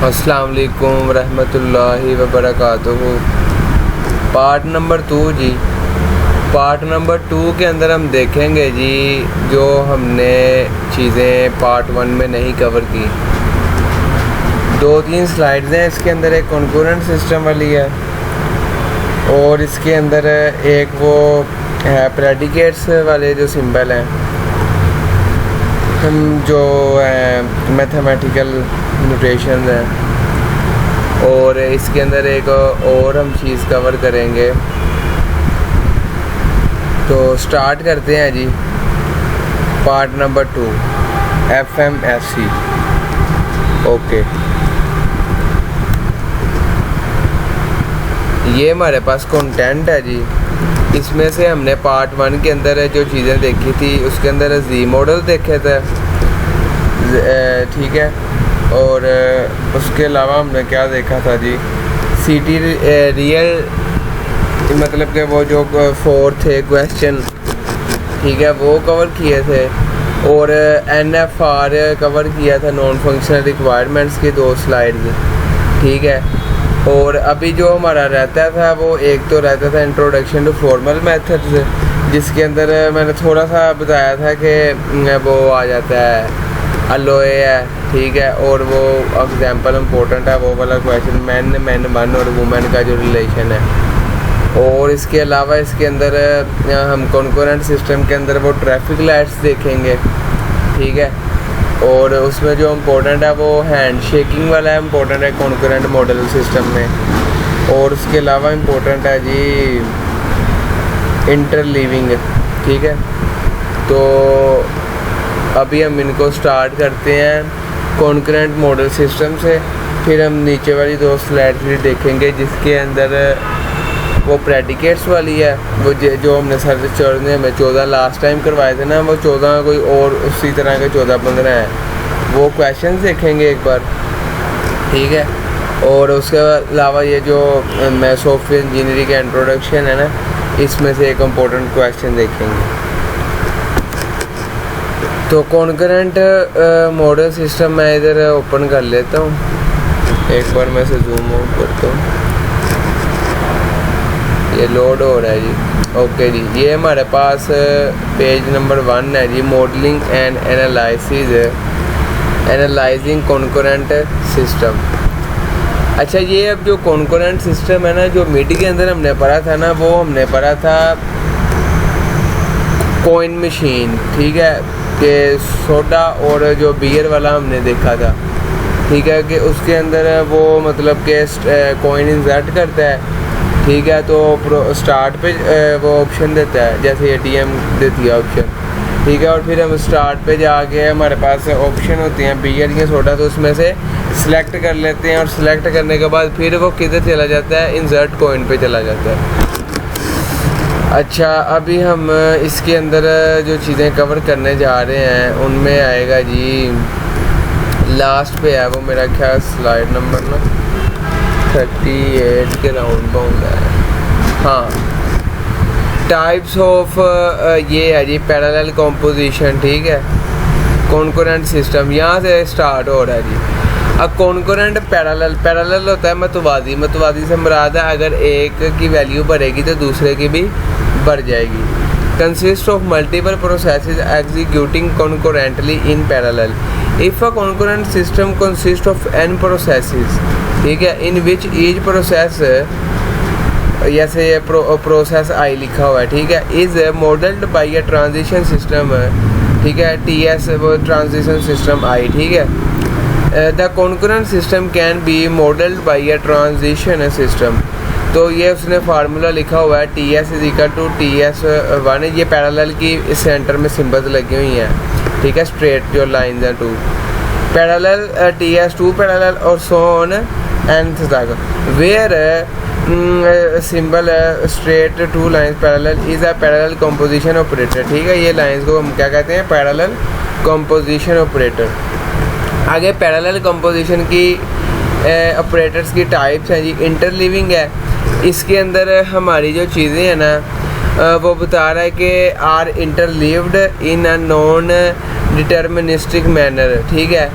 अस्सलाम वालेकुम रहमतुल्लाहि व बरकातुहू। पार्ट नंबर 2 जी। पार्ट नंबर 2 के अंदर हम देखेंगे जी जो हमने चीज़ें पार्ट 1 में नहीं कवर की। 2-3 स्लाइड्स हैं इसके अंदर, एक कॉन्करेंट सिस्टम वाली है और इसके अंदर एक वो है प्रेडिकेट्स वाले जो सिंबल हैं, हम जो मैथमेटिकल नोटेशन है, और इसके अंदर एक और हम चीज़ कवर करेंगे। तो स्टार्ट करते हैं जी पार्ट नंबर 2 FMSC। ओके, ये हमारे पास कंटेंट है जी। इसमें से हमने पार्ट 1 के अंदर जो चीज़ें देखी थी उसके अंदर जी मॉडल देखे थे, ठीक है। और उसके अलावा हमने क्या देखा था जी, CT रियल, मतलब कि वो जो 4 थे क्वेश्चन, ठीक है, वो कवर किए थे। और NFR कवर किया था, नॉन फंक्शनल रिक्वायरमेंट्स की 2 स्लाइड्स, ठीक है। और अभी जो हमारा रहता था वो एक तो रहता था इंट्रोडक्शन टू फॉर्मल मेथड्स, जिसके अंदर मैंने थोड़ा सा बताया था कि वो आ जाता है अलोए है, ठीक है। और वो एग्जांपल इम्पोर्टेंट है, वो वाला क्वेश्चन मैन वन और वुमेन का जो रिलेशन है। और इसके अलावा इसके अंदर हम कॉन्करेंट सिस्टम के अंदर वो ट्रैफिक लाइट्स देखेंगे, ठीक है। और उसमें जो इम्पोर्टेंट है वो हैंड शेकिंग वाला है, इम्पोर्टेंट है कॉन्करेंट मॉडल सिस्टम में। और उसके अलावा इम्पोर्टेंट है जी इंटरलीविंग, ठीक है। तो अभी हम इनको स्टार्ट करते हैं कॉन्करेंट मॉडल सिस्टम से, फिर हम नीचे वाली 2 स्लाइड्स भी देखेंगे जिसके अंदर वो प्रेडिकेट्स वाली है, वो जो हमने सर चढ़ने में 14 लास्ट टाइम करवाए थे ना, वो 14 कोई और उसी तरह के 14-15 हैं, वो क्वेश्चन देखेंगे एक बार, ठीक है। और उसके अलावा ये जो मैं सॉफ्टवेयर इंजीनियरिंग का इंट्रोडक्शन है ना, इसमें से एक इम्पोर्टेंट क्वेश्चन देखेंगे। तो कॉन्करेंट मॉडल सिस्टम मैं इधर ओपन कर लेता हूँ, एक बार मैं इसे जूम आउट करता हूँ, ये लोड हो रहा है जी। ओके जी, ये हमारे पास पेज नंबर 1 है जी, modelling and analysing concurrent system. अच्छा, ये अब जो कॉन्करेंट सिस्टम है ना, जो मिड के अंदर हमने पढ़ा था ना, वो हमने पढ़ा था कॉइन मशीन, ठीक है, कि सोडा और जो बियर वाला हमने देखा था, ठीक है, कि उसके अंदर वो मतलब कि कॉइन इंसर्ट करता है, ठीक है। तो स्टार्ट पे वो ऑप्शन देता है, जैसे ATM देती है ऑप्शन, ठीक है। और फिर हम स्टार्ट पे जाके हमारे पास ऑप्शन होती हैं बियर या सोडा, तो उसमें से सिलेक्ट कर लेते हैं, और सिलेक्ट करने के बाद फिर वो किधर चला जाता है, इंसर्ट कॉइन पे चला जाता है। अच्छा, अभी हम इसके अंदर जो चीज़ें कवर करने जा रहे हैं उनमें आएगा जी, लास्ट पे है वो मेरा ख्याल स्लाइड नंबर ना 38 के राउंड बाउंड है, हाँ। टाइप्स ऑफ ये है जी पैरेलल कॉम्पोजिशन, ठीक है, कॉन्करेंट सिस्टम, यहाँ से स्टार्ट हो रहा है जी। अब कॉन्करेंट पैरेलल होता है मतवादी से मुराद है अगर एक की वैल्यू बढ़ेगी तो दूसरे की भी बढ़ जाएगी। Consist of multiple processes executing concurrently in parallel. If a concurrent system consist of n processes, ठीक है, इन विच ईच प्रोसेस, जैसे ये प्रोसेस I लिखा हुआ है, ठीक है, is modelled by a transition system, ठीक है, TS वो ट्रांजिशन सिस्टम I, ठीक है। The concurrent system can be modelled by a transition system. तो ये उसने फार्मूला लिखा हुआ है TS = TS1, ये पैरेलल की इस सेंटर में सिंबल्स लगी हुई हैं, ठीक है, स्ट्रेट जो लाइंस हैं 2 पैरेलल, TS2 पैरेलल और सो ऑन nth तक, where symbol straight 2 lines parallel is a parallel composition operator, ठीक है। ये लाइंस को हम क्या कहते हैं, पैरेलल कंपोजिशन ऑपरेटर। आगे पैरेलल कंपोजिशन की ऑपरेटर्स की टाइप्स हैं जी। इंटरलीविंग है, इसके अंदर हमारी जो चीज़ें हैं ना वो बता रहा है कि are interleaved in a non deterministic manner, ठीक है,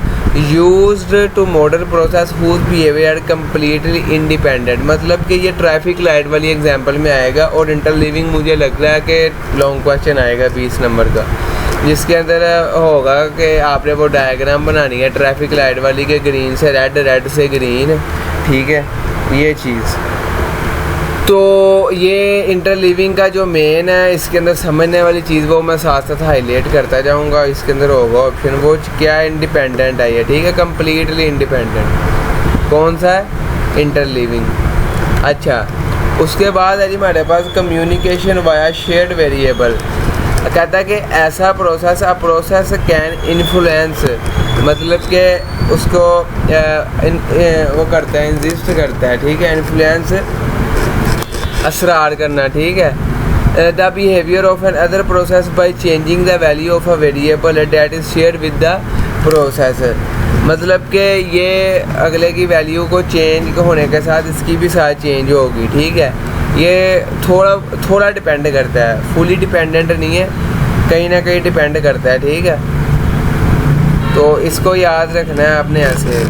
used to model process whose behaviour completely independent. मतलब कि ये ट्रैफिक लाइट वाली एग्जांपल में आएगा और इंटरलीविंग मुझे लग रहा है कि लॉन्ग क्वेश्चन आएगा 20 नंबर का, जिसके अंदर होगा कि आपने वो डायग्राम बनानी है ट्रैफिक लाइट वाली के ग्रीन से रेड, रेड से ग्रीन, ठीक है, ये चीज़। तो ये इंटरलीविंग का जो मेन है इसके अंदर समझने वाली चीज़ वो मैं साथ साथ हाईलाइट करता जाऊंगा। इसके अंदर होगा ऑप्शन वो क्या इंडिपेंडेंट है ये, ठीक है, कम्प्लीटली इंडिपेंडेंट। कौन सा है? इंटरलीविंग। अच्छा, उसके बाद है जी हमारे पास कम्युनिकेशन वाया शेयर्ड वेरिएबल। कहता है कि ऐसा process, a process can influence, मतलब कि उसको वो करता है, इंजिस्ट करता है, ठीक है, इन्फ्लुएंस असरार करना, ठीक है, the behaviour of another process by changing the value of a variable that is share with the process. मतलब कि ये अगले की वैल्यू को चेंज होने के साथ इसकी भी साथ चेंज होगी, ठीक है। ये थोड़ा डिपेंड करता है, फुली डिपेंडेंट नहीं है, कहीं ना कहीं डिपेंड करता है, ठीक है। तो इसको याद रखना है आपने ऐसे,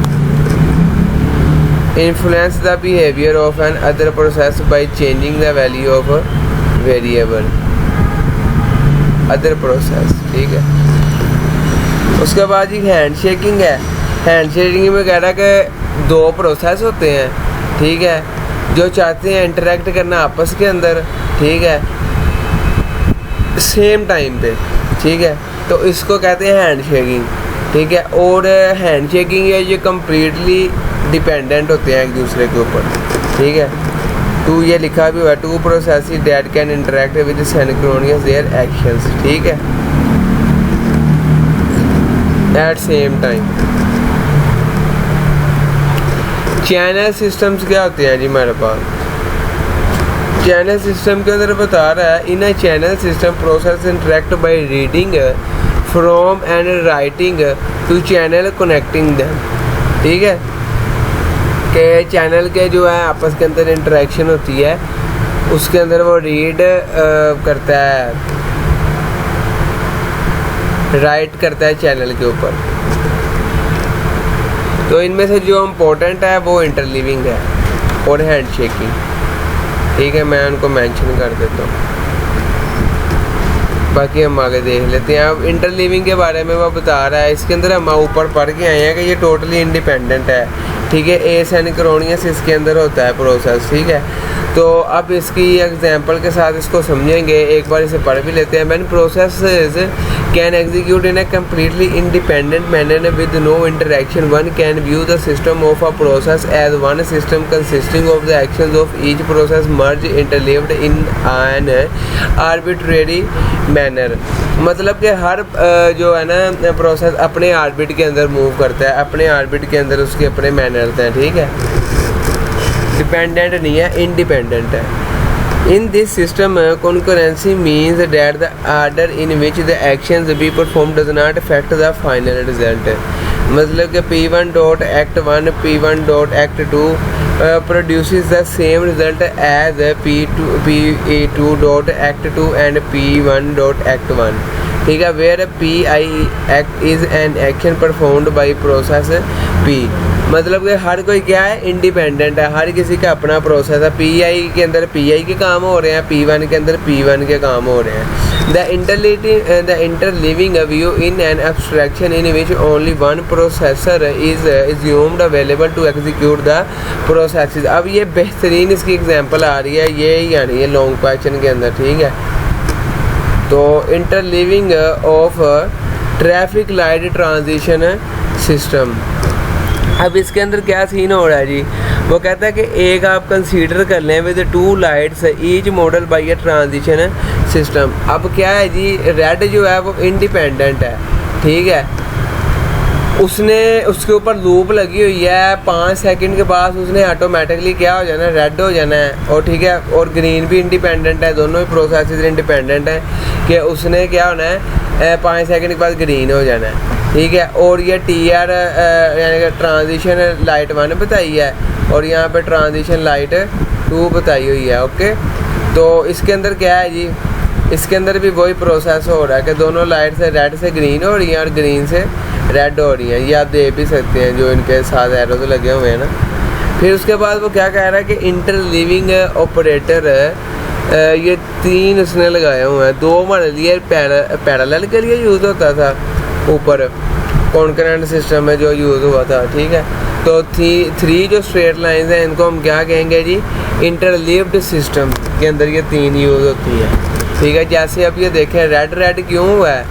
influence the behavior of an other process by changing the value of a variable other process, ठीक है। उसके बाद ही हैंड शेकिंग है। हैंड शेकिंग में कह रहा है कि दो प्रोसेस होते हैं, ठीक है, जो चाहते हैं इंटरेक्ट करना आपस के अंदर, ठीक है, सेम टाइम पे, ठीक है, तो इसको कहते हैं हैंड शेकिंग, ठीक है। और हैंड शेकिंग है ये कम्प्लीटली डिपेंडेंट होते हैं एक दूसरे के ऊपर, ठीक है। टू ये लिखा भी हुआ है, two processes that can interact with synchronous their actions, ठीक है, at same time. Channel systems क्या होते हैं जी हमारे पास? चैनल सिस्टम के अंदर बता रहा है, in a channel system process interact by reading from and writing to channel connecting them, ठीक है, के चैनल के जो है आपस के अंदर इंटरेक्शन होती है, उसके अंदर वो रीड करता है, राइट करता है चैनल के ऊपर। तो इनमें से जो इम्पोर्टेंट है वो इंटरलीविंग है और हैंड शेकिंग, ठीक है, मैं उनको मेंशन कर देता हूँ, बाकी हम आगे देख लेते हैं। अब इंटरलीविंग के बारे में वो बता रहा है, इसके अंदर हम ऊपर पढ़ के आए हैं कि ये टोटली इंडिपेंडेंट है, ठीक है, एसिंक्रोनियस इसके अंदर होता है प्रोसेस, ठीक है। तो अब इसकी एग्जांपल के साथ इसको समझेंगे, एक बार इसे पढ़ भी लेते हैं। When processes can execute in a completely independent manner with no interaction, one can view the system of a process as one system consisting of the actions of each process merge interleaved in an arbitrary manner. मतलब कि हर जो है ना process अपने orbit के अंदर move करता है, अपने आर्बिट के अंदर उसके अपने मैनर्स हैं, ठीक है, डिपेंडेंट नहीं है, इंडिपेंडेंट है। In this system, concurrency means that the order in which the actions be performed does not affect the final result. मतलब कि P1 dot act 1 P1 dot act 2 produces the same result as P2 dot act 2 and P1 dot act 1, ठीक है, where PI act is an action performed by process P। मतलब कि हर कोई क्या है, independent है, हर किसी का अपना प्रोसेस है। पीआई के अंदर पीआई के काम हो रहे हैं, P1 के अंदर P1 के काम हो रहे हैं। The interleaving view in an abstraction in which only one processor is assumed available to execute the processes. अब ये बेहतरीन इसकी एग्जांपल आ रही है, ये यानी ये लॉन्ग क्वेश्चन के अंदर, ठीक है। तो interleaving of traffic light transition system, अब इसके अंदर क्या सीन हो रहा है जी, वो कहता है कि एक आप कंसीडर कर लें with two lights each model by a transition system. अब क्या है जी, रेड जो है वो इंडिपेंडेंट है, ठीक है, उसने उसके ऊपर लूप लगी हुई है, 5 सेकंड के बाद उसने ऑटोमेटिकली क्या हो जाना है, रेड हो जाना है, और ठीक है, और ग्रीन भी इंडिपेंडेंट है, दोनों ही प्रोसेस इंडिपेंडेंट है कि उसने क्या होना है, 5 सेकंड के बाद ग्रीन हो जाना है, ठीक है। और ये TR यानी कि ट्रांजिशन लाइट 1 बताई है, और यहाँ पे ट्रांजिशन लाइट 2 बताई हुई है। ओके, तो इसके अंदर क्या है जी, इसके अंदर भी वही प्रोसेस हो रहा है कि दोनों लाइट से रेड से ग्रीन हो रही हैं और ग्रीन से रेड हो रही हैं। ये आप देख भी सकते हैं जो इनके साथ एरोज लगे हुए हैं ना। फिर उसके बाद वो क्या कह रहा है कि इंटरलीविंग ऑपरेटर ये 3 उसने लगाए हुए हैं। 2 हमारे लिए पैरेलल के लिए यूज़ होता था, ऊपर कॉन्करेंट सिस्टम में जो यूज़ हुआ था, ठीक है। तो 3 जो स्ट्रेट लाइंस हैं इनको हम क्या कहेंगे जी, इंटरलीव्ड सिस्टम के अंदर ये 3 यूज़ होती है, ठीक है। जैसे अब ये देखें रेड रेड क्यों हुआ है,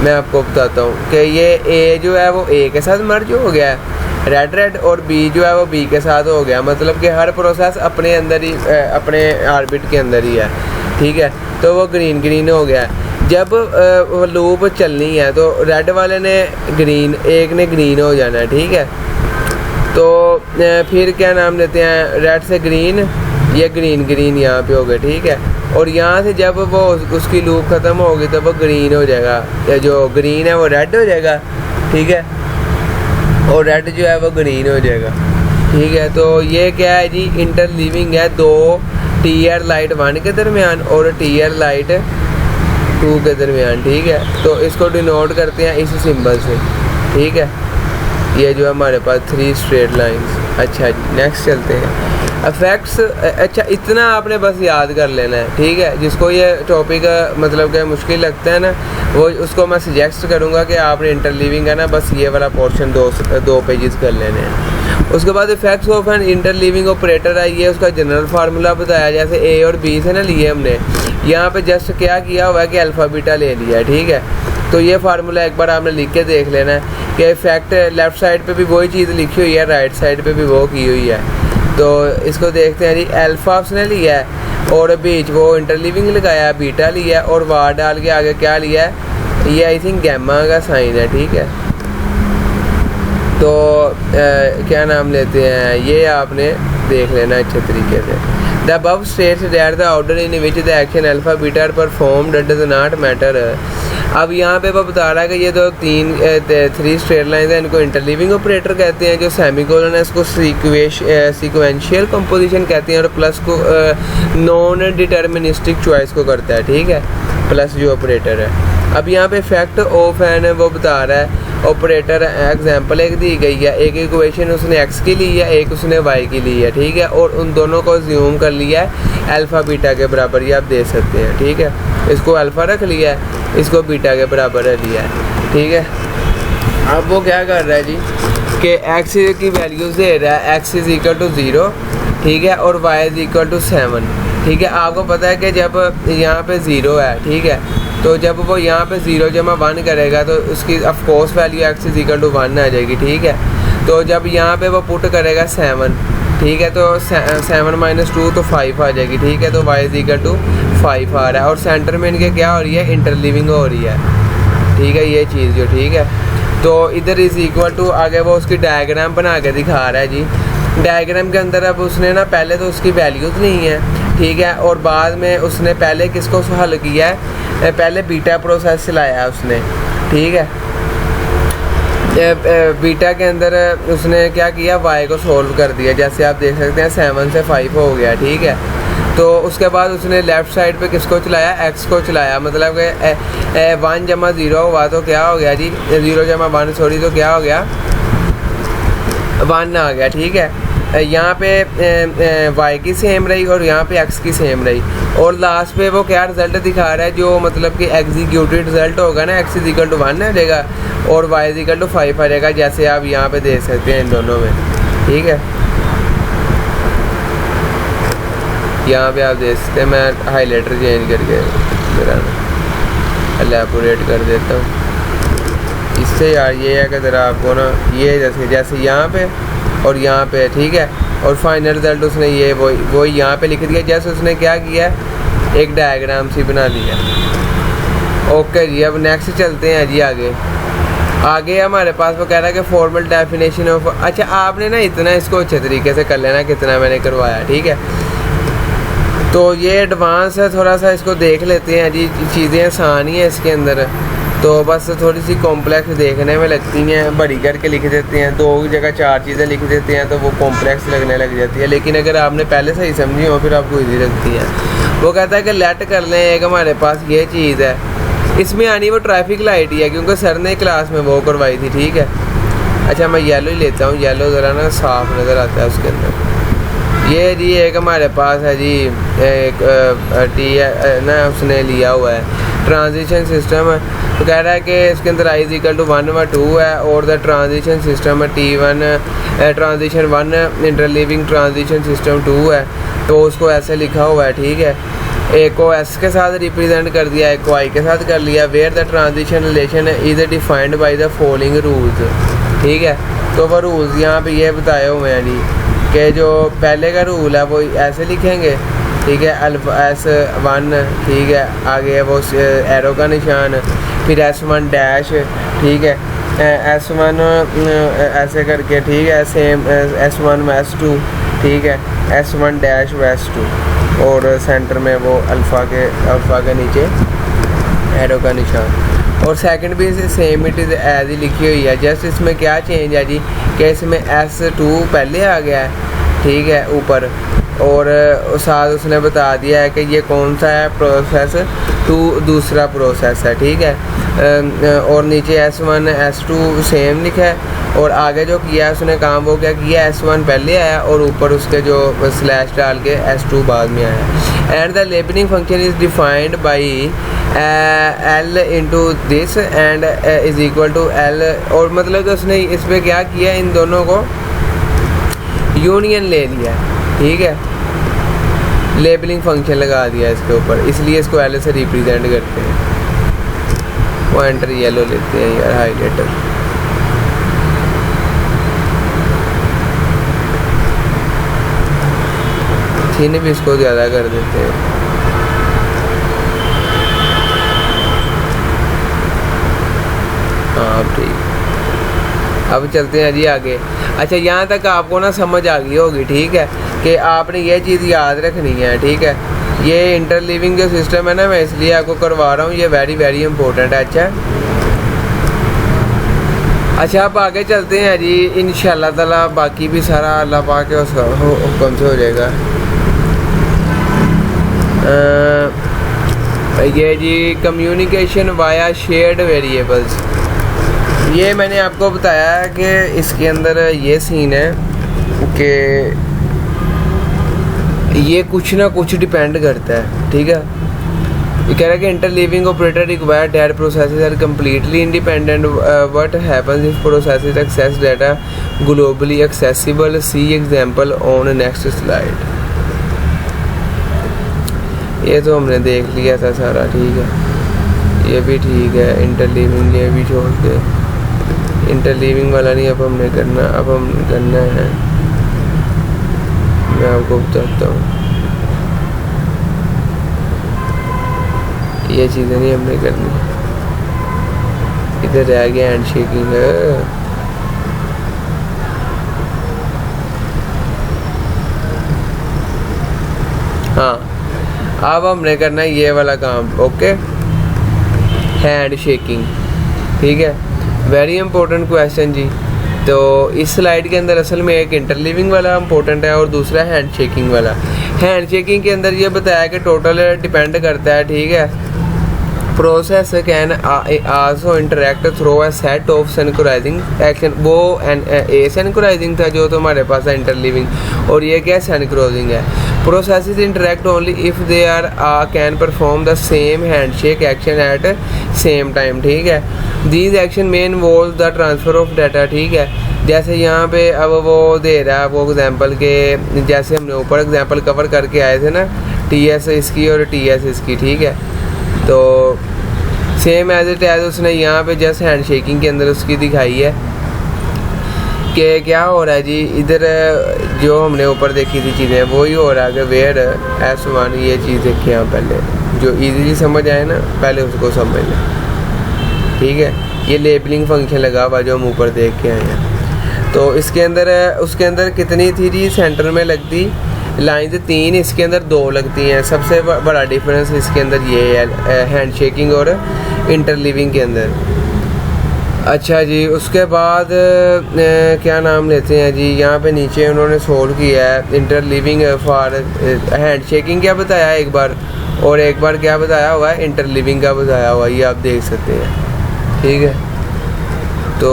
मैं आपको बताता हूँ कि ये ए जो है वो ए के साथ मर्ज हो गया है रेड रेड, और बी जो है वो बी के साथ हो गया, मतलब कि हर प्रोसेस अपने अंदर ही अपने ऑर्बिट के अंदर ही है, ठीक है। तो वो ग्रीन ग्रीन हो गया। जब लूप चलनी है तो रेड वाले ने ग्रीन, एक ने ग्रीन हो जाना है, ठीक है। तो फिर क्या नाम लेते हैं, रेड से ग्रीन, ये ग्रीन ग्रीन यहाँ पे हो गए, ठीक है। और यहाँ से जब वो उसकी लूप ख़त्म होगी तो वो ग्रीन हो जाएगा, या जो ग्रीन है वो रेड हो जाएगा, ठीक है, और रेड जो है वो ग्रीन हो जाएगा, ठीक है। तो ये क्या है जी, इंटरलीविंग है 2 टीयर लाइट 1 के दरमियान और टीयर लाइट 2 के दरमियान, ठीक है। तो इसको डिनोट करते हैं इस सिंबल से, ठीक है। ये जो है हमारे पास 3 स्ट्रेट लाइंस। अच्छा जी, नेक्स्ट चलते हैं इफेक्ट्स। अच्छा, इतना आपने बस याद कर लेना है, ठीक है। जिसको ये टॉपिक मतलब कि मुश्किल लगता है ना, वो उसको मैं सजेस्ट करूँगा कि आपने इंटरलीविंग है ना, बस ये वाला पोर्शन 2 पेजेस कर लेने हैं। उसके बाद effects of an interleaving operator है, ये उसका जनरल फार्मूला बताया, जैसे ए और बी से ना लिए हमने, यहाँ पे जस्ट क्या किया हुआ है कि अल्फ़ा बीटा ले लिया है, ठीक है। तो ये फार्मूला एक बार आपने लिख के देख लेना है कि इफेक्ट लेफ़्ट साइड पे भी वही चीज़ लिखी हुई है, राइट साइड पे भी वो की हुई है। तो इसको देखते हैं जी, अल्फ़ा उसने लिया है और बीच वो इंटरलीविंग लगाया, बीटा लिया और वार डाल के आगे क्या लिया है, ये आई थिंक गैमा का साइन है, ठीक है। तो क्या नाम लेते हैं, ये आपने देख लेना अच्छे तरीके से। The above states that the order in which the action alpha beta are performed does not matter. अब यहाँ पे वो बता रहा है कि ये 3 स्ट्रेट लाइंस हैं, इनको इंटरलीविंग ऑपरेटर कहते हैं। जो सेमीकोलन है इसको सीक्वेंशियल कंपोजिशन कहते हैं, और प्लस को नॉन डिटर्मिनिस्टिक चॉइस को करता है, ठीक है, प्लस जो ऑपरेटर है। अब यहाँ पे इफेक्ट ऑफ एन वो बता रहा है ऑपरेटर, एग्जांपल एक दी गई है, एक इक्वेशन उसने एक्स की ली है, एक उसने वाई की ली है, ठीक है, और उन दोनों को ज्यूम कर लिया है अल्फ़ा बीटा के बराबर, ये आप दे सकते हैं, ठीक है। इसको अल्फ़ा रख लिया है, इसको बीटा के बराबर लिया है, ठीक है। अब वो क्या कर रहा है जी कि एक्स की वैल्यूज़ दे रहा है, एक्स इज़ इक्वल टू 0, ठीक है, और वाई इज़ इक्वल टू 7, ठीक है। आपको पता है कि जब यहाँ पे 0 है, ठीक है, तो जब वो यहाँ पे 0 जमा 1 करेगा तो उसकी of course value x is equal to 1 आ जाएगी, ठीक है। तो जब यहाँ पे वो पुट करेगा 7, ठीक है, तो 7 माइनस 2 तो 5 आ जाएगी, ठीक है। तो वाई इज़ इक्वल टू 5 आ रहा है, और सेंटर में इनके क्या हो रही है, इंटरलीविंग हो रही है, ठीक है, ये चीज़ जो, ठीक है। तो इधर इज़ इक्वल टू आगे वो उसकी डायग्राम बना के दिखा रहा है जी। डायग्राम के अंदर अब उसने ना पहले तो उसकी वैल्यूज़ नहीं है, ठीक है, और बाद में उसने पहले किसको हल किया है, पहले बीटा प्रोसेस चलाया है उसने, ठीक है। बीटा के अंदर उसने क्या किया, वाई को सोल्व कर दिया, जैसे आप देख सकते हैं 7 से 5 हो गया, ठीक है। तो उसके बाद उसने लेफ़्ट साइड पे किसको चलाया, एक्स को चलाया, मतलब कि 1 जमा 0 हुआ तो क्या हो गया जी, 0 जमा 1 सॉरी, तो क्या हो गया, 1 आ गया, ठीक है। यहाँ पे वाई की सेम रही और यहाँ पे एक्स की सेम रही, और लास्ट पे वो क्या रिज़ल्ट दिखा रहा है, जो मतलब कि एग्जीक्यूटेड रिज़ल्ट होगा ना, एक्स इज इक्वल टू 1 आ जाएगा और वाई इज इक्वल टू 5 आ जाएगा, जैसे आप यहाँ पे देख सकते हैं इन दोनों में, ठीक है। यहाँ पे आप देख सकते हैं, मैं हाईलाइटर चेंज करके मेरा एलैबोरेट कर देता हूँ इससे। यार ये है कि ज़रा आपको ना ये जैसे यहाँ पे और यहाँ पे, ठीक है, और फाइनल रिजल्ट उसने ये वही यहाँ पे लिख दिया, जैसे उसने क्या किया, एक डायग्राम सी बना दिया। ओके जी, अब नेक्स्ट चलते हैं जी आगे हमारे पास वो कह रहा है कि फॉर्मल डेफिनेशन ऑफ। अच्छा, आपने ना इतना इसको अच्छे तरीके से कर लेना कितना मैंने करवाया, ठीक है। तो ये एडवांस है थोड़ा सा, इसको देख लेते हैं जी, चीज़ें आसान ही है इसके अंदर, तो बस थोड़ी सी कॉम्प्लेक्स देखने में लगती हैं, बड़ी करके लिख देते हैं, 2 जगह 4 चीज़ें लिख देते हैं तो वो कॉम्प्लेक्स लगने लग जाती है। लेकिन अगर आपने पहले से ही समझी हो फिर आपको ईजी लगती है। वो कहता है कि लेट कर लें एक हमारे पास ये चीज़ है, इसमें आनी वो ट्रैफिक लाइट ही है क्योंकि सर ने क्लास में वो करवाई थी, ठीक है। अच्छा मैं येलो ही लेता हूँ, येलो ज़रा ना साफ नज़र आता है उसके अंदर। ये जी एक हमारे पास है जी एक टी ना उसने लिया हुआ है ट्रांजिशन सिस्टम है। तो कह रहा है कि इसके अंदर i = 1 व 2 है और the transition system T1 transition 1 interleaving transition system 2 है। तो उसको ऐसे लिखा हुआ है, ठीक है। एक को s के साथ रिप्रेजेंट कर दिया, एक को i के साथ कर लिया। Where the transition relation is defined by the following rules, ठीक है। तो वो रूल्स यहाँ पे ये बताए हुए हैं जी कि जो पहले का रूल है वो ऐसे लिखेंगे, ठीक है। S1, ठीक है, आगे वो एरो का निशान, फिर S1 डैश, ठीक है, S1 ऐसे करके, ठीक है, सेम S1 व S2, ठीक है, S1 डैश व S2 और सेंटर में वो अल्फ़ा के नीचे एरो का निशान। और सेकंड भी सेम इट इज़ एज ही लिखी हुई है। जस्ट इसमें क्या चेंज है जी कि इसमें S2 पहले आ गया है, ठीक है, ऊपर, और साथ उसने बता दिया है कि ये कौन सा है प्रोसेस 2 दूसरा प्रोसेस है, ठीक है। और नीचे S1 S2 सेम लिखा है और आगे जो किया है उसने काम वो क्या किया, S1 पहले आया और ऊपर उसके जो स्लैश डाल के S2 बाद में आया। And the labelling function is defined by L into this and is equal to L। और मतलब तो उसने इस पर क्या किया, इन दोनों को यूनियन ले लिया, ठीक है, लेबलिंग फंक्शन लगा दिया इसके ऊपर, इसलिए इसको L से रिप्रेजेंट करते हैं। वो एंटर येलो लेते हैं यार, हाईलाइटर। थीन भी इसको ज़्यादा कर देते हैं। हाँ ठीक, अब चलते हैं जी आगे। अच्छा यहाँ तक आपको ना समझ आ गई होगी, ठीक है, कि आपने ये चीज़ याद रखनी है, ठीक है। ये इंटरलीविंग जो सिस्टम है ना, मैं इसलिए आपको करवा रहा हूँ, ये वेरी इंपॉर्टेंट है। अच्छा अब आगे चलते हैं जी, इंशाल्लाह ताला बाकी भी सारा अल्लाह पाक के उसका हुक्म से हो जाएगा। ये जी कम्युनिकेशन वाया शेयर्ड वेरिएबल्स, ये मैंने आपको बताया कि इसके अंदर ये सीन है कि ये कुछ ना कुछ डिपेंड करता है, ठीक है। ये कह रहा है कि interleaving operator require that processes are completely independent. What happens if processes access data globally accessible, see example on next slide. ये तो हमने देख लिया था सारा, ठीक है, ये भी ठीक है। इंटरलीविंग ये भी छोड़ के, इंटरलीविंग वाला नहीं अब हमने करना, अब हम करना है, मैं आपको बताता हूँ, ये चीज़ें नहीं हमने करनी। इधर रह गया हैंड शेकिंग। हाँ अब हमने करना है ये वाला काम, ओके, हैंड शेकिंग, ठीक है। वेरी इंपॉर्टेंट क्वेश्चन जी। तो इस स्लाइड के अंदर असल में एक इंटरलीविंग वाला इंपॉर्टेंट है और दूसरा हैंड शेकिंग वाला। हैंड शेकिंग के अंदर ये बताया कि टोटल डिपेंड करता है, ठीक है। Process can also interact through a set of synchronising action. वो ए सिंक्रोनाइजिंग था जो तुम्हारे पास है इंटरलीविंग, और ये क्या सिंक्रोनाइजिंग है। Processes interact only if they are can perform the same handshake action at same time, ठीक है। दीज एक्शन में involve the transfer of data, ठीक है। जैसे यहाँ पे अब वो दे रहा है वो एग्जांपल के, जैसे हमने ऊपर एग्जांपल कवर करके आए थे ना, टीएस इसकी और टीएस इसकी, ठीक है। तो सेम एज इट एज उसने यहाँ पे जस्ट हैंड शेकिंग के अंदर उसकी दिखाई है कि क्या हो रहा है जी। इधर जो हमने ऊपर देखी थी चीज़ें वही हो रहा है कि वेयर S1, ये चीज़ देखी यहाँ पहले, जो इजीली समझ आए ना पहले उसको समझ लें, ठीक है। ये लेबलिंग फंक्शन लगा हुआ जो हम ऊपर देख के आए हैं। तो इसके अंदर उसके अंदर कितनी थी जी, सेंटर में लगती लाइंस 3, इसके अंदर 2 लगती हैं। सबसे बड़ा डिफरेंस इसके अंदर ये है हैंड शेकिंग और इंटरलीविंग के अंदर। अच्छा जी, उसके बाद क्या नाम लेते हैं जी, यहाँ पे नीचे उन्होंने सोल्व किया है इंटरलीविंग फॉर हैंड शेकिंग क्या बताया एक बार, और एक बार क्या बताया हुआ है इंटरलीविंग का बताया हुआ है, ये आप देख सकते हैं। ठीक है, तो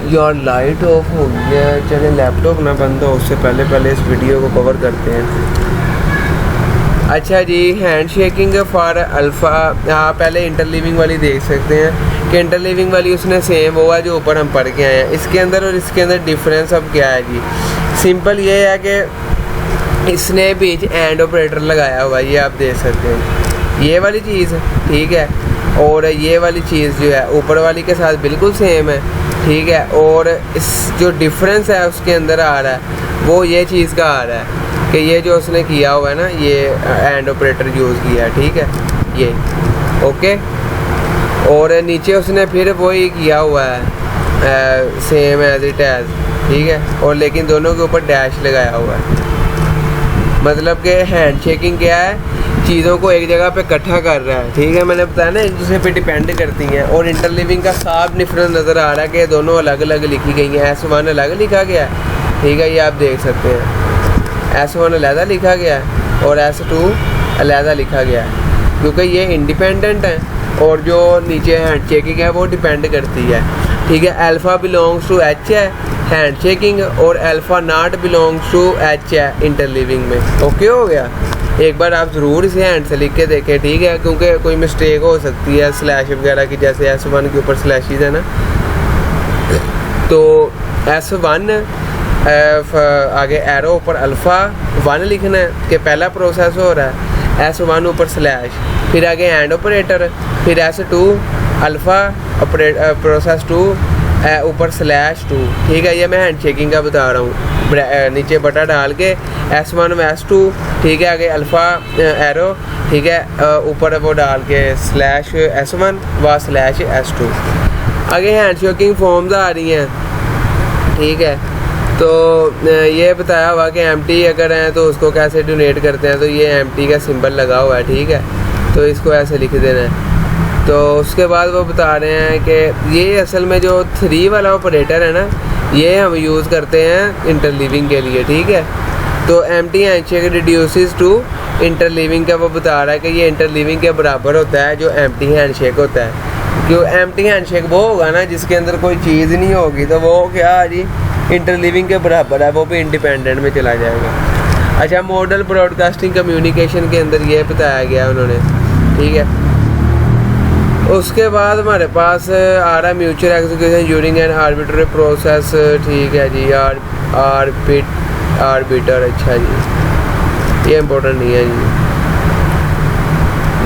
यार लाइट ऑफ हो गई है, चले लैपटॉप ना बंद हो उससे पहले इस वीडियो को कवर करते हैं। अच्छा जी, हैंड शेकिंग फॉर अल्फ़ा, हाँ पहले इंटरलीविंग वाली देख सकते हैं कि इंटरलीविंग वाली उसने सेम वो है जो ऊपर हम पढ़ के आए हैं। इसके अंदर और इसके अंदर डिफरेंस अब क्या है जी, सिंपल ये है कि इसने बीच एंड ऑपरेटर लगाया हुआ है, ये आप देख सकते हैं, ये वाली चीज़। ठीक है, और ये वाली चीज़ जो है ऊपर वाली के साथ बिल्कुल सेम है। ठीक है, और इस जो डिफरेंस है उसके अंदर आ रहा है वो ये चीज़ का आ रहा है कि ये जो उसने किया हुआ है ना, ये एंड ऑपरेटर यूज़ किया है। ठीक है, ये ओके, और नीचे उसने फिर वही किया हुआ है सेम एज इट एज। ठीक है, और लेकिन दोनों के ऊपर डैश लगाया हुआ है। मतलब कि हैंड शेकिंग क्या है, चीज़ों को एक जगह पे इकट्ठा कर रहा है। ठीक है, मैंने बताया ना एक दूसरे पे डिपेंड करती हैं। और इंटरलिविंग का साफ डिफरेंस नज़र आ रहा है कि दोनों अलग अलग लिखी गई हैं। S1 अलग लिखा गया है, ठीक है, ये आप देख सकते हैं, S1 अलहदा लिखा गया है और S2 अलहदा लिखा गया है, क्योंकि ये इंडिपेंडेंट है और जो नीचे हैंड शेकिंग है वो डिपेंड करती है। ठीक है, अल्फ़ा बिलोंग्स टू H है हैंड शेकिंग, और alpha not belongs to H है इंटरलिविंग में। ओके हो गया, एक बार आप ज़रूर इसे हैंड से लिख के देखें। ठीक है, क्योंकि कोई मिस्टेक हो सकती है स्लैश वगैरह की, जैसे S1 के ऊपर स्लैशेज है ना, तो S1 आगे एरो ऊपर अल्फ़ा 1 लिखना है कि पहला प्रोसेस हो रहा है, S1 ऊपर स्लैश, फिर आगे एंड ऑपरेटर, फिर S2 अल्फ़ा प्रोसेस 2 ऊपर स्लैश 2। ठीक है, ये मैं हैंड शेकिंग का बता रहा हूँ, नीचे बटा डाल के S1 में S2। ठीक है, आगे अल्फ़ा एरो, ठीक है, ऊपर वो डाल के स्लैश S1 व स्लैश S2। आगे हैंड शेकिंग फॉर्म्स आ रही हैं। ठीक है, तो ये बताया हुआ कि एम्प्टी अगर हैं तो उसको कैसे डोनेट करते हैं, तो ये एम्प्टी का सिंबल लगा हुआ है। ठीक है, तो इसको ऐसे लिख देना है। तो उसके बाद वो बता रहे हैं कि ये असल में जो 3 वाला ऑपरेटर है ना, ये हम यूज़ करते हैं इंटरलीविंग के लिए। ठीक है, तो empty handshake reduces to interleaving का वो बता रहा है कि ये इंटरलीविंग के बराबर होता है जो एम्प्टी हैंडशेक होता है। जो एम्प्टी हैंडशेक वो होगा ना जिसके अंदर कोई चीज़ नहीं होगी, तो वो क्या जी इंटरलीविंग के बराबर है, वो भी इंडिपेंडेंट में चला जाएगा। अच्छा, मॉडल ब्रॉडकास्टिंग कम्युनिकेशन के अंदर ये बताया गया उन्होंने। ठीक है, उसके बाद हमारे पास आ रहा है mutual execution during an arbitrary process. ठीक है जी, आर्बिटर। अच्छा जी, ये इम्पोर्टेंट नहीं है जी,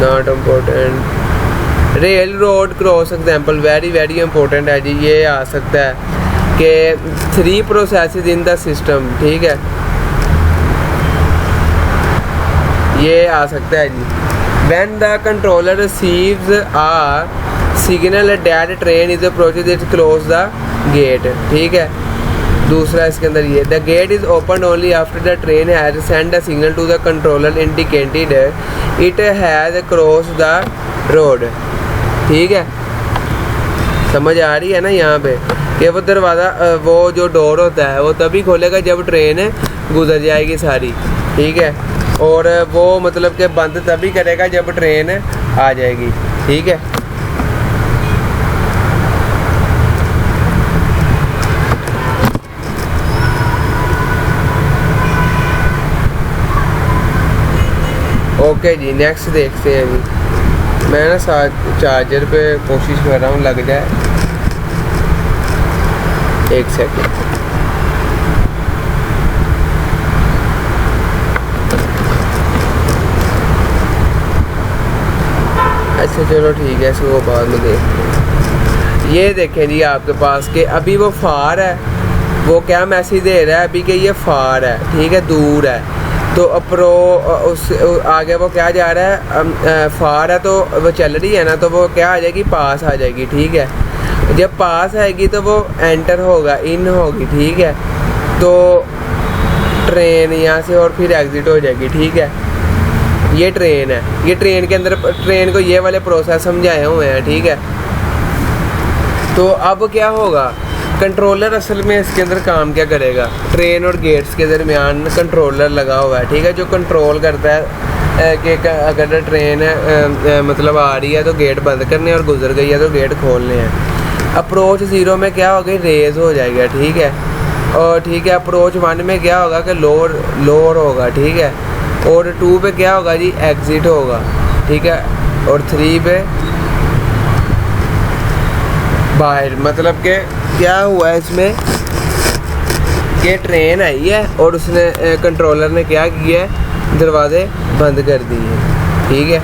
not important. Rail road cross example very very important है जी, ये आ सकता है कि 3 प्रोसेसेस इन द सिस्टम। ठीक है, ये आ सकता है जी। When the controller receives a signal that train is approaching, it close the gate। ठीक है, दूसरा इसके अंदर ये the gate is opened only after the train has sent a signal to the controller indicated it has crossed the road। ठीक है, समझ आ रही है ना यहाँ पे कि वो दरवाज़ा वो जो डोर होता है वो तभी खोलेगा जब ट्रेन गुजर जाएगी सारी। ठीक है, और वो मतलब कि बंद तभी करेगा जब ट्रेन आ जाएगी। ठीक है, ओके जी, नेक्स्ट देखते हैं जी। मैं ना चार्जर पे कोशिश कर रहा हूँ लग जाए, एक सेकंड। अच्छा चलो ठीक है, इसको बाद में देखते हैं। ये देखें जी आपके पास के अभी वो फार है, वो क्या मैसेज दे रहा है अभी कि ये फार है। ठीक है, दूर है, तो अप्रो उस आगे वो क्या जा रहा है, फार है तो वो चल रही है ना, तो वो क्या आ जाएगी, पास आ जाएगी। ठीक है, जब पास आएगी तो वो एंटर होगा, इन होगी। ठीक है, तो ट्रेन यहाँ से और फिर एग्ज़िट हो जाएगी, ठीक है। ये ट्रेन है, ये ट्रेन के अंदर ट्रेन को ये वाले प्रोसेस समझाए हुए हैं, ठीक है। तो अब क्या होगा, कंट्रोलर असल में इसके अंदर काम क्या करेगा, ट्रेन और गेट्स के दरमियान कंट्रोलर लगा हुआ है, ठीक है, जो कंट्रोल करता है कि अगर ट्रेन मतलब आ रही है तो गेट बंद करने, और गुजर गई है तो गेट खोलने हैं। अप्रोच 0 में क्या होगी, रेज हो जाएगा, ठीक है। और ठीक है, अप्रोच 1 में क्या होगा कि लोअर होगा, ठीक है। और 2 पे क्या होगा जी, एग्ज़िट होगा, ठीक है। और 3 पे बाहर। मतलब कि क्या हुआ है इसमें कि ट्रेन आई है और उसने कंट्रोलर ने क्या किया है, दरवाजे बंद कर दिए, ठीक है।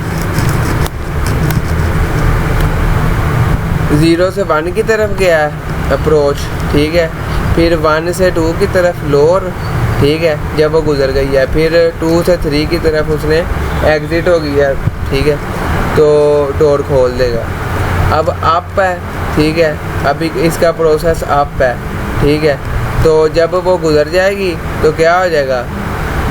0 से 1 की तरफ गया है अप्रोच, ठीक है। फिर 1 से 2 की तरफ लोअर, ठीक है, जब वो गुजर गई है। फिर 2 से 3 की तरफ उसने एग्ज़िट हो गया, ठीक है, तो डोर खोल देगा। अब अप है, ठीक है, अभी इसका प्रोसेस अप है, ठीक है। तो जब वो गुजर जाएगी तो क्या हो जाएगा,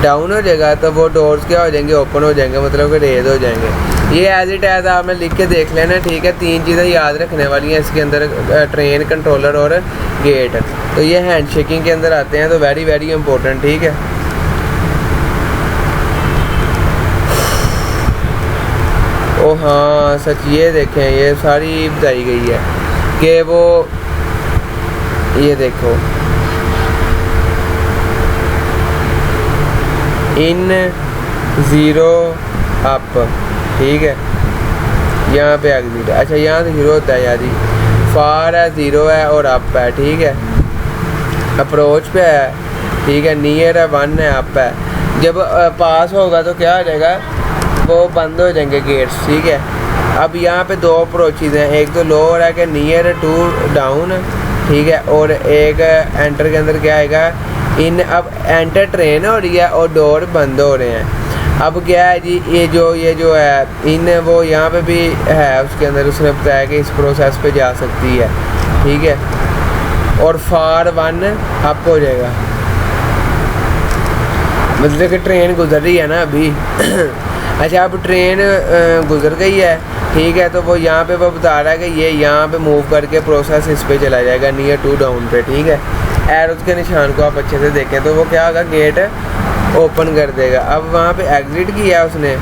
डाउन हो जाएगा, तो वो डोर्स क्या हो जाएंगे, ओपन हो जाएंगे, मतलब कि रेज हो जाएंगे। ये एज इट एज आपने लिख के देख लेना, ठीक है। 3 चीज़ें याद रखने वाली हैं इसके अंदर, ट्रेन, कंट्रोलर और गेट। तो ये हैंड शेकिंग के अंदर आते हैं, तो वेरी वेरी इंपॉर्टेंट, ठीक है। ओ हाँ सच, ये देखें, ये सारी बताई गई है कि वो, ये देखो, इन 0 अप, ठीक है, यहाँ पे एग्ज़िट। अच्छा, यहाँ से शुरू होता है यार जी, फार है, 0 है और अप है, ठीक है। अप्रोच पे है, ठीक है, नियर है, 1 है, अप है। जब पास होगा तो क्या हो जाएगा, वो बंद हो जाएंगे गेट्स, ठीक है। अब यहाँ पे 2 अप्रोचेज़ हैं, एक तो लोअर है कि नियर टू डाउन, ठीक है, और एक एंटर के अंदर क्या आएगा, इन। अब एंटर ट्रेन हो रही है और डोर बंद हो रहे हैं। अब क्या है जी, ये जो है इन, वो यहाँ पे भी है, उसके अंदर उसने बताया कि इस प्रोसेस पे जा सकती है, ठीक है। और फार 1 अप हो जाएगा, मतलब कि ट्रेन गुजर रही है ना अभी। अच्छा, अब ट्रेन गुजर गई है, ठीक है, तो वो यहाँ पे वो बता रहा है कि ये यहाँ पे मूव करके प्रोसेस इस पे चला जाएगा, नियर टू डाउन पे, ठीक है। एरोज के निशान को आप अच्छे से देखें तो वो क्या होगा, गेट ओपन कर देगा। अब वहाँ पे एग्ज़िट किया उसने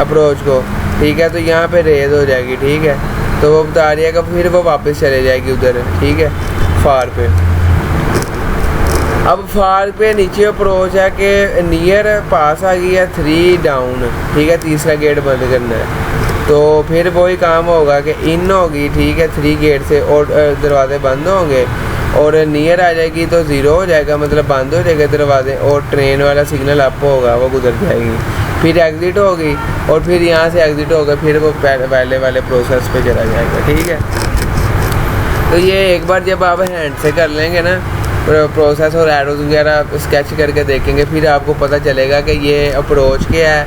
अप्रोच को, ठीक है, तो यहाँ पे रेज हो जाएगी, ठीक है। तो वो बता रही है कि फिर वो वापस चले जाएगी उधर, ठीक है, फार पे। अब फार पे नीचे अप्रोच है कि नियर पास आ गई है, 3 डाउन, ठीक है, तीसरा गेट बंद करना है। तो फिर वही काम होगा कि इन होगी, ठीक है, 3 गेट से, और दरवाजे बंद होंगे, और नियर आ जाएगी तो 0 हो जाएगा, मतलब बंद हो जाएगा दरवाजे, और ट्रेन वाला सिग्नल अप होगा, वो गुजर जाएगी। फिर एग्ज़िट होगी, और फिर यहाँ से एग्ज़िट होगा, फिर वो पहले वाले प्रोसेस पे चला जाएगा, ठीक है। तो ये एक बार जब आप हैंड से कर लेंगे ना प्रोसेस, और एरोज वगैरह स्केच करके देखेंगे, फिर आपको पता चलेगा कि ये अप्रोच क्या है,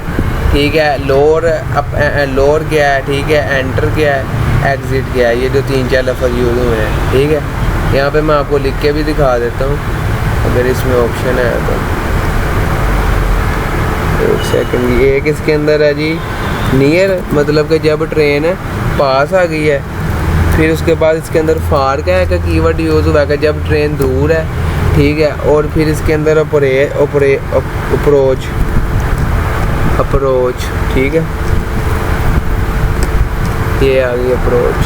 ठीक है, लोअर क्या है, ठीक है, एंटर क्या है, एग्ज़िट क्या है। ये जो 3-4 लफ्ज़ यूज़ हुए हैं, ठीक है। यहाँ पे मैं आपको लिख के भी दिखा देता हूँ अगर इसमें ऑप्शन है तो। एक सेकंड, ये किसके अंदर है जी, नियर, मतलब कि जब ट्रेन पास आ गई है। फिर उसके बाद इसके अंदर फार का है का कीवर्ड यूज़ हुआ है जब ट्रेन दूर है, ठीक है। और फिर इसके अंदर अप्रोच, ठीक है, ये आ गई अप्रोच।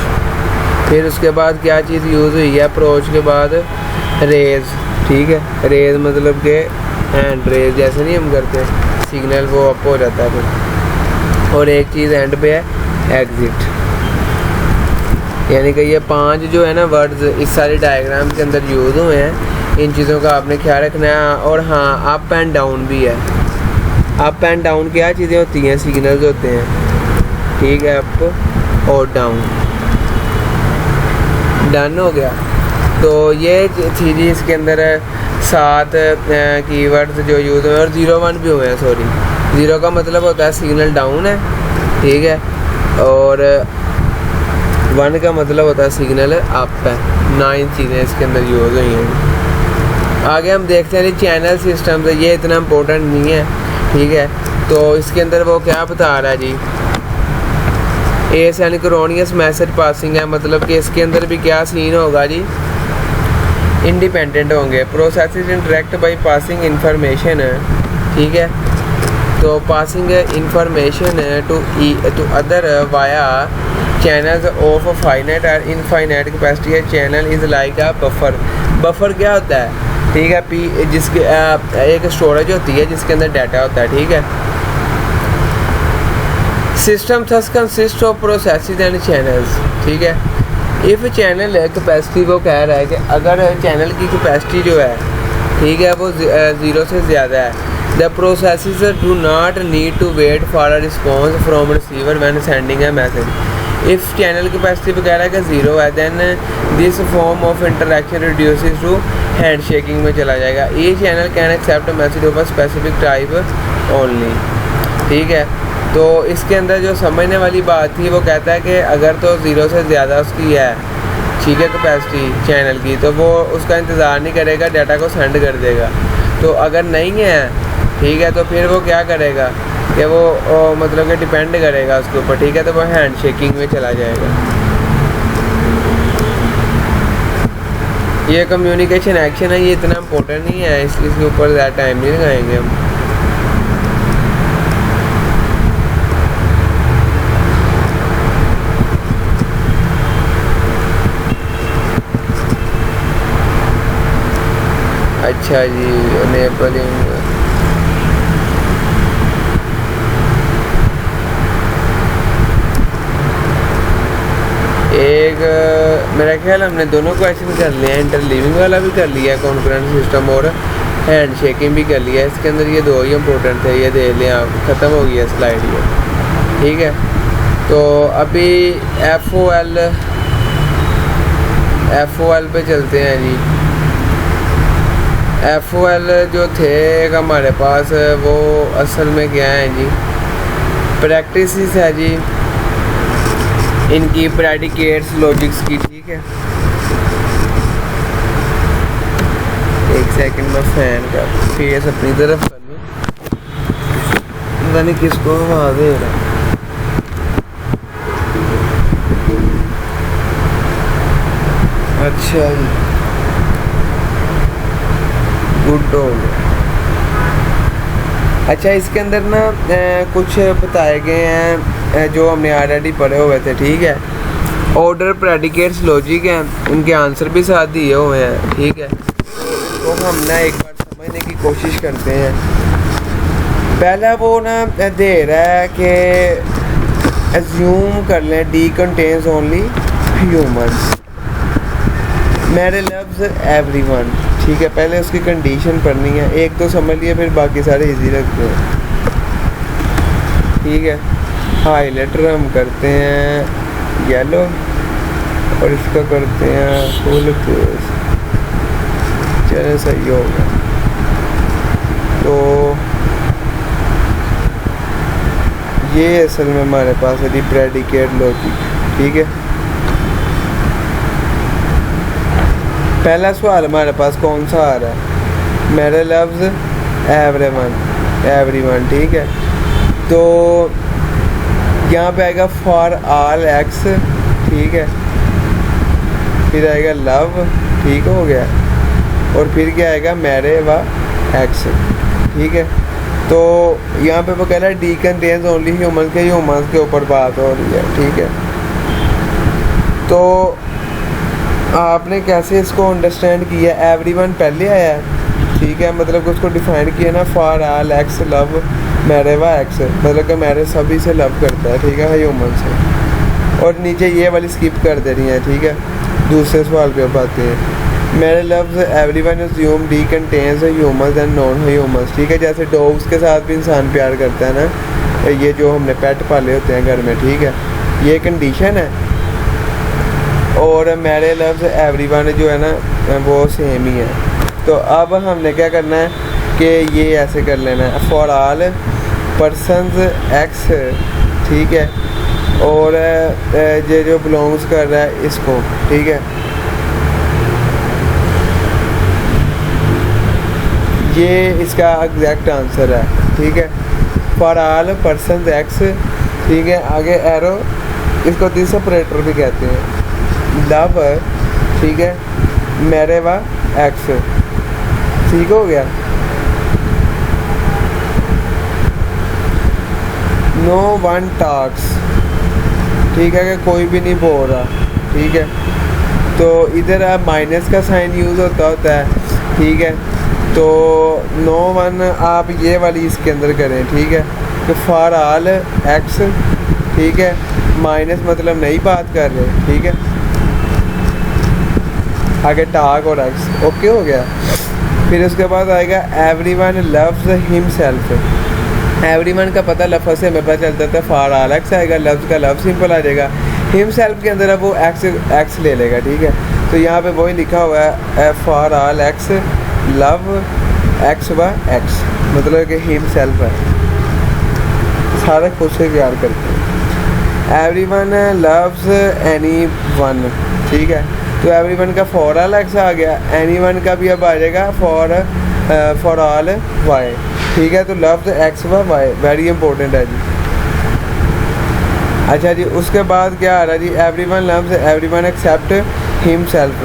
फिर उसके बाद क्या चीज़ यूज़ हुई है अप्रोच के बाद, रेज, ठीक है। रेज मतलब के हैंड रेज जैसे नहीं हम करते, सिग्नल वो अप हो जाता है फिर। और एक चीज़ एंड पे है एग्ज़िट, यानी कि ये 5 जो है ना वर्ड्स इस सारे डायग्राम के अंदर यूज़ हुए हैं। इन चीज़ों का आपने ख्याल रखना है। और हाँ, अप एंड डाउन भी है। अप एंड डाउन क्या चीज़ें होती हैं, सिग्नल्स होते हैं, ठीक है, अप और डाउन। डन हो गया। तो ये चीज़ें इसके अंदर 7 कीवर्ड्स जो यूज़ हुए, और 0 1 भी हुए हैं, सॉरी। 0 का मतलब होता है सिग्नल डाउन है, ठीक है, और 1 का मतलब होता है सिग्नल अप है। 9 चीज़ें इसके अंदर यूज़ हुई हैं। आगे हम देखते हैं चैनल सिस्टम, तो ये इतना इम्पोर्टेंट नहीं है, ठीक है। तो इसके अंदर वो क्या बता रहा है जी, एसिंक्रोनस मैसेज पासिंग है, मतलब कि इसके अंदर भी क्या सीन होगा जी, इंडिपेंडेंट होंगे। Processes interact by passing information, ठीक है। तो passing information to other via channels of finite और infinite capacity. Channel is like a buffer. Buffer क्या होता है, ठीक है, जिसके एक स्टोरेज होती है जिसके अंदर डाटा होता है, ठीक है। System thus consist of processes and channels, ठीक है। इफ़ चैनल कैपेसिटी, वो कह रहा है कि अगर चैनल की कैपेसिटी जो है, ठीक है, वो 0 से ज़्यादा है, the processes do not need to wait for a response from receiver when sending a message. If channel capacity वगैरह का 0 है, then this form of interaction reduces to handshaking में चला जाएगा। ये channel can accept message of a specific type only, ठीक है। तो इसके अंदर जो समझने वाली बात थी, वो कहता है कि अगर तो 0 से ज़्यादा उसकी है, ठीक है, कैपेसिटी चैनल की, तो वो उसका इंतज़ार नहीं करेगा, डाटा को सेंड कर देगा। तो अगर नहीं है, ठीक है, तो फिर वो क्या करेगा कि वो मतलब कि डिपेंड करेगा उसके ऊपर, ठीक है, तो वो हैंड शेकिंग में चला जाएगा। ये कम्युनिकेशन एक्शन है, ये इतना इम्पोर्टेंट नहीं है, इसके ऊपर ज़्यादा टाइम नहीं लगाएंगे हम। अच्छा जी, एनेबलिंग, एक मेरा ख्याल हमने दोनों क्वेश्चन कर लिए हैं, इंटरलीविंग वाला भी कर लिया, कॉन्करेंट सिस्टम और हैंड शेकिंग भी कर लिया। इसके अंदर ये 2 ही इम्पोर्टेंट थे, ये दे लें आप, ख़त्म हो गया स्लाइड ये, ठीक है। तो अभी FOL पे चलते हैं जी। FOL जो थे हमारे पास, वो असल में क्या है जी, प्रैक्टिस है जी इनकी, प्रेडिकेट्स लॉजिक्स की, ठीक है। एक सेकंड में फैन का फेस अपनी तरफ कर लूँ, पता नहीं किसको आवाज़ दे रहा है। अच्छा जी, गुड हो गया। अच्छा, इसके अंदर ना कुछ बताए गए हैं जो हमने ऑलरेडी पढ़े हुए थे, ठीक है। ऑर्डर, प्रेडिकेट्स, लॉजिक हैं, उनके आंसर भी साथ दिए हुए हैं, ठीक है। तो हम ना एक बार समझने की कोशिश करते हैं। पहला वो ना दे रहा है कि एज्यूम कर लें डी कंटेन्स ओनली ह्यूमन, मेरे लव्स एवरीवन, ठीक है। पहले उसकी कंडीशन पढ़नी है, एक तो समझ लिया, फिर बाकी सारे इजी रखते हैं, ठीक है। हाईलाइटर हम करते हैं येलो और इसका करते हैं फुल केस, चलो सही हो गया। तो ये असल में हमारे पास है प्रेडिकेट लॉजिक, ठीक है। पहला सवाल हमारे पास कौन सा आ रहा है, मेरे लव्स एवरीवन, ठीक है। तो यहाँ पे आएगा फॉर ऑल एक्स, ठीक है, फिर आएगा लव, ठीक हो गया, और फिर क्या आएगा मेरे व एक्स, ठीक है। तो यहाँ पे वो कह रहा है डी कंटेन्स ओनली ह्यूमन के ऊपर बात हो रही है, ठीक है। तो आपने कैसे इसको अंडरस्टैंड किया, एवरीवन पहले आया है, ठीक है, मतलब उसको डिफाइन किया ना, फॉर ऑल एक्स लव मेरे व एक्स, मतलब कि मेरे सभी से लव करता है, ठीक है, ह्यूमन से। और नीचे ये वाली स्किप कर दे रही है, ठीक है। दूसरे सवाल पे आते हैं, Mary loves everyone assume D contains humans and non humans, ठीक है। जैसे डॉग्स के साथ भी इंसान प्यार करता है ना, ये जो हमने पेट पाले होते हैं घर में, ठीक है, ये कंडीशन है। और मेरे लव्स एवरीवन जो है ना, वो सेम ही है। तो अब हमने क्या करना है कि ये ऐसे कर लेना है, फॉर ऑल पर्सन्स एक्स, ठीक है, और ये जो बिलोंग्स कर रहा है इसको, ठीक है। ये इसका एग्जैक्ट आंसर है, ठीक है। फॉर ऑल पर्सन एक्स, ठीक है। आगे एरो, इसको दिस ऑपरेटर भी कहते हैं। लव, ठीक है, मेरे व एक्स, ठीक हो गया। नो वन टॉक्स, ठीक है, कि कोई भी नहीं बोल रहा, ठीक है। तो इधर अब माइनस का साइन यूज़ होता है, ठीक है। तो नो वन आप ये वाली इसके अंदर करें, ठीक है, कि फॉर ऑल एक्स, ठीक है, माइनस मतलब नहीं बात कर रहे, ठीक है। आगे टॉक और एक्स, ओके हो गया। फिर उसके बाद आएगा एवरीवन लव्स हिमसेल्फ। एवरीवन का पता लफ्ज़ से हमें पता चलता था, फॉर ऑल एक्स आएगा, लव्स का लव सिंपल आ जाएगा। हिमसेल्फ के अंदर अब वो एक्स ले लेगा, ठीक है। तो यहाँ पे वही लिखा हुआ है for all x love x व एक्स, मतलब कि हिमसेल्फ है, सारा खुद से प्यार करते हैं। एवरीवन लव्स एनी वन, ठीक है। तो एवरीवन का फॉर ऑल एक्स आ गया, एनी वन का भी अब आ जाएगा फॉर ऑल वाई, ठीक है। तो लव्स एक्स व वाई वेरी इंपॉर्टेंट है जी। अच्छा जी, उसके बाद क्या आ रहा है जी, everyone loves everyone except himself.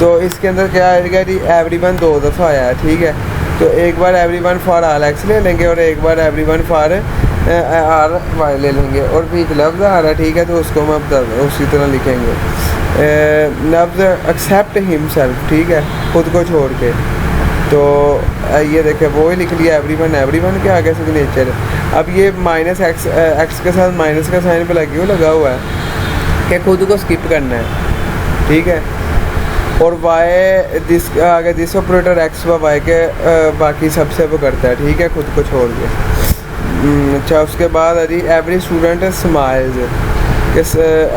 तो इसके अंदर क्या आएगा जी, एवरीवन दो दफ़ा आया है, ठीक है। तो एक बार एवरीवन फॉर ऑल एक्स ले लेंगे और एक बार एवरीवन फॉर आर वाई ले लेंगे, और भी एक लफ्ज़ आ रहा है, ठीक है। तो उसको हम उसी तरह लिखेंगे, लफ्ज़ एक्सेप्ट हिमसेल्फ, ठीक है, खुद को छोड़ के। तो ये देखें वो ही लिख लिया एवरीवन के आगे सिग्नेचर। अब ये माइनस एक्स के साथ माइनस का साइन पे लगा हुआ है कि खुद को स्किप करना है, ठीक है। और वाई दिस आगे दिस ऑपरेटर एक्स व वाई के बाकी सबसे वो करता है, ठीक है, खुद को छोड़ के। अच्छा, उसके बाद है जी एवरी स्टूडेंट स्माइल्स।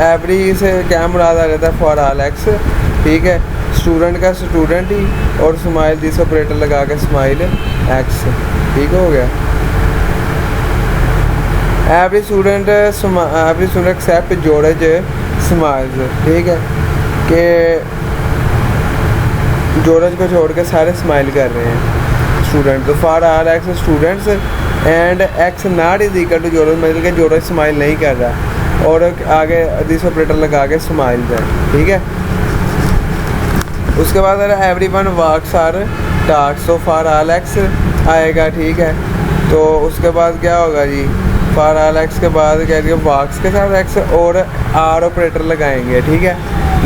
एवरी से क्या मुराद आ जाता है, फॉर ऑल एक्स, ठीक है। स्टूडेंट का स्टूडेंट ही, और स्माइल दिस ऑपरेटर लगा के स्माइल एक्स, ठीक हो गया। Every student except George smiles, ठीक है, कि जॉर्ज को छोड़ के सारे स्माइल कर रहे हैं स्टूडेंट। तो for all x students and x not is equal to George, मतलब कि जॉर्ज स्माइल नहीं कर रहा, और आगे दिस ऑपरेटर लगा के स्माइल है, ठीक है। उसके बाद एवरीवन वॉक्स आर टॉक्स, तो फॉर ऑल एक्स आएगा, ठीक है। तो उसके बाद क्या होगा जी, फॉर ऑल एक्स के बाद क्या है, वॉक्स के साथ एक्स और आर ऑपरेटर लगाएंगे, ठीक है।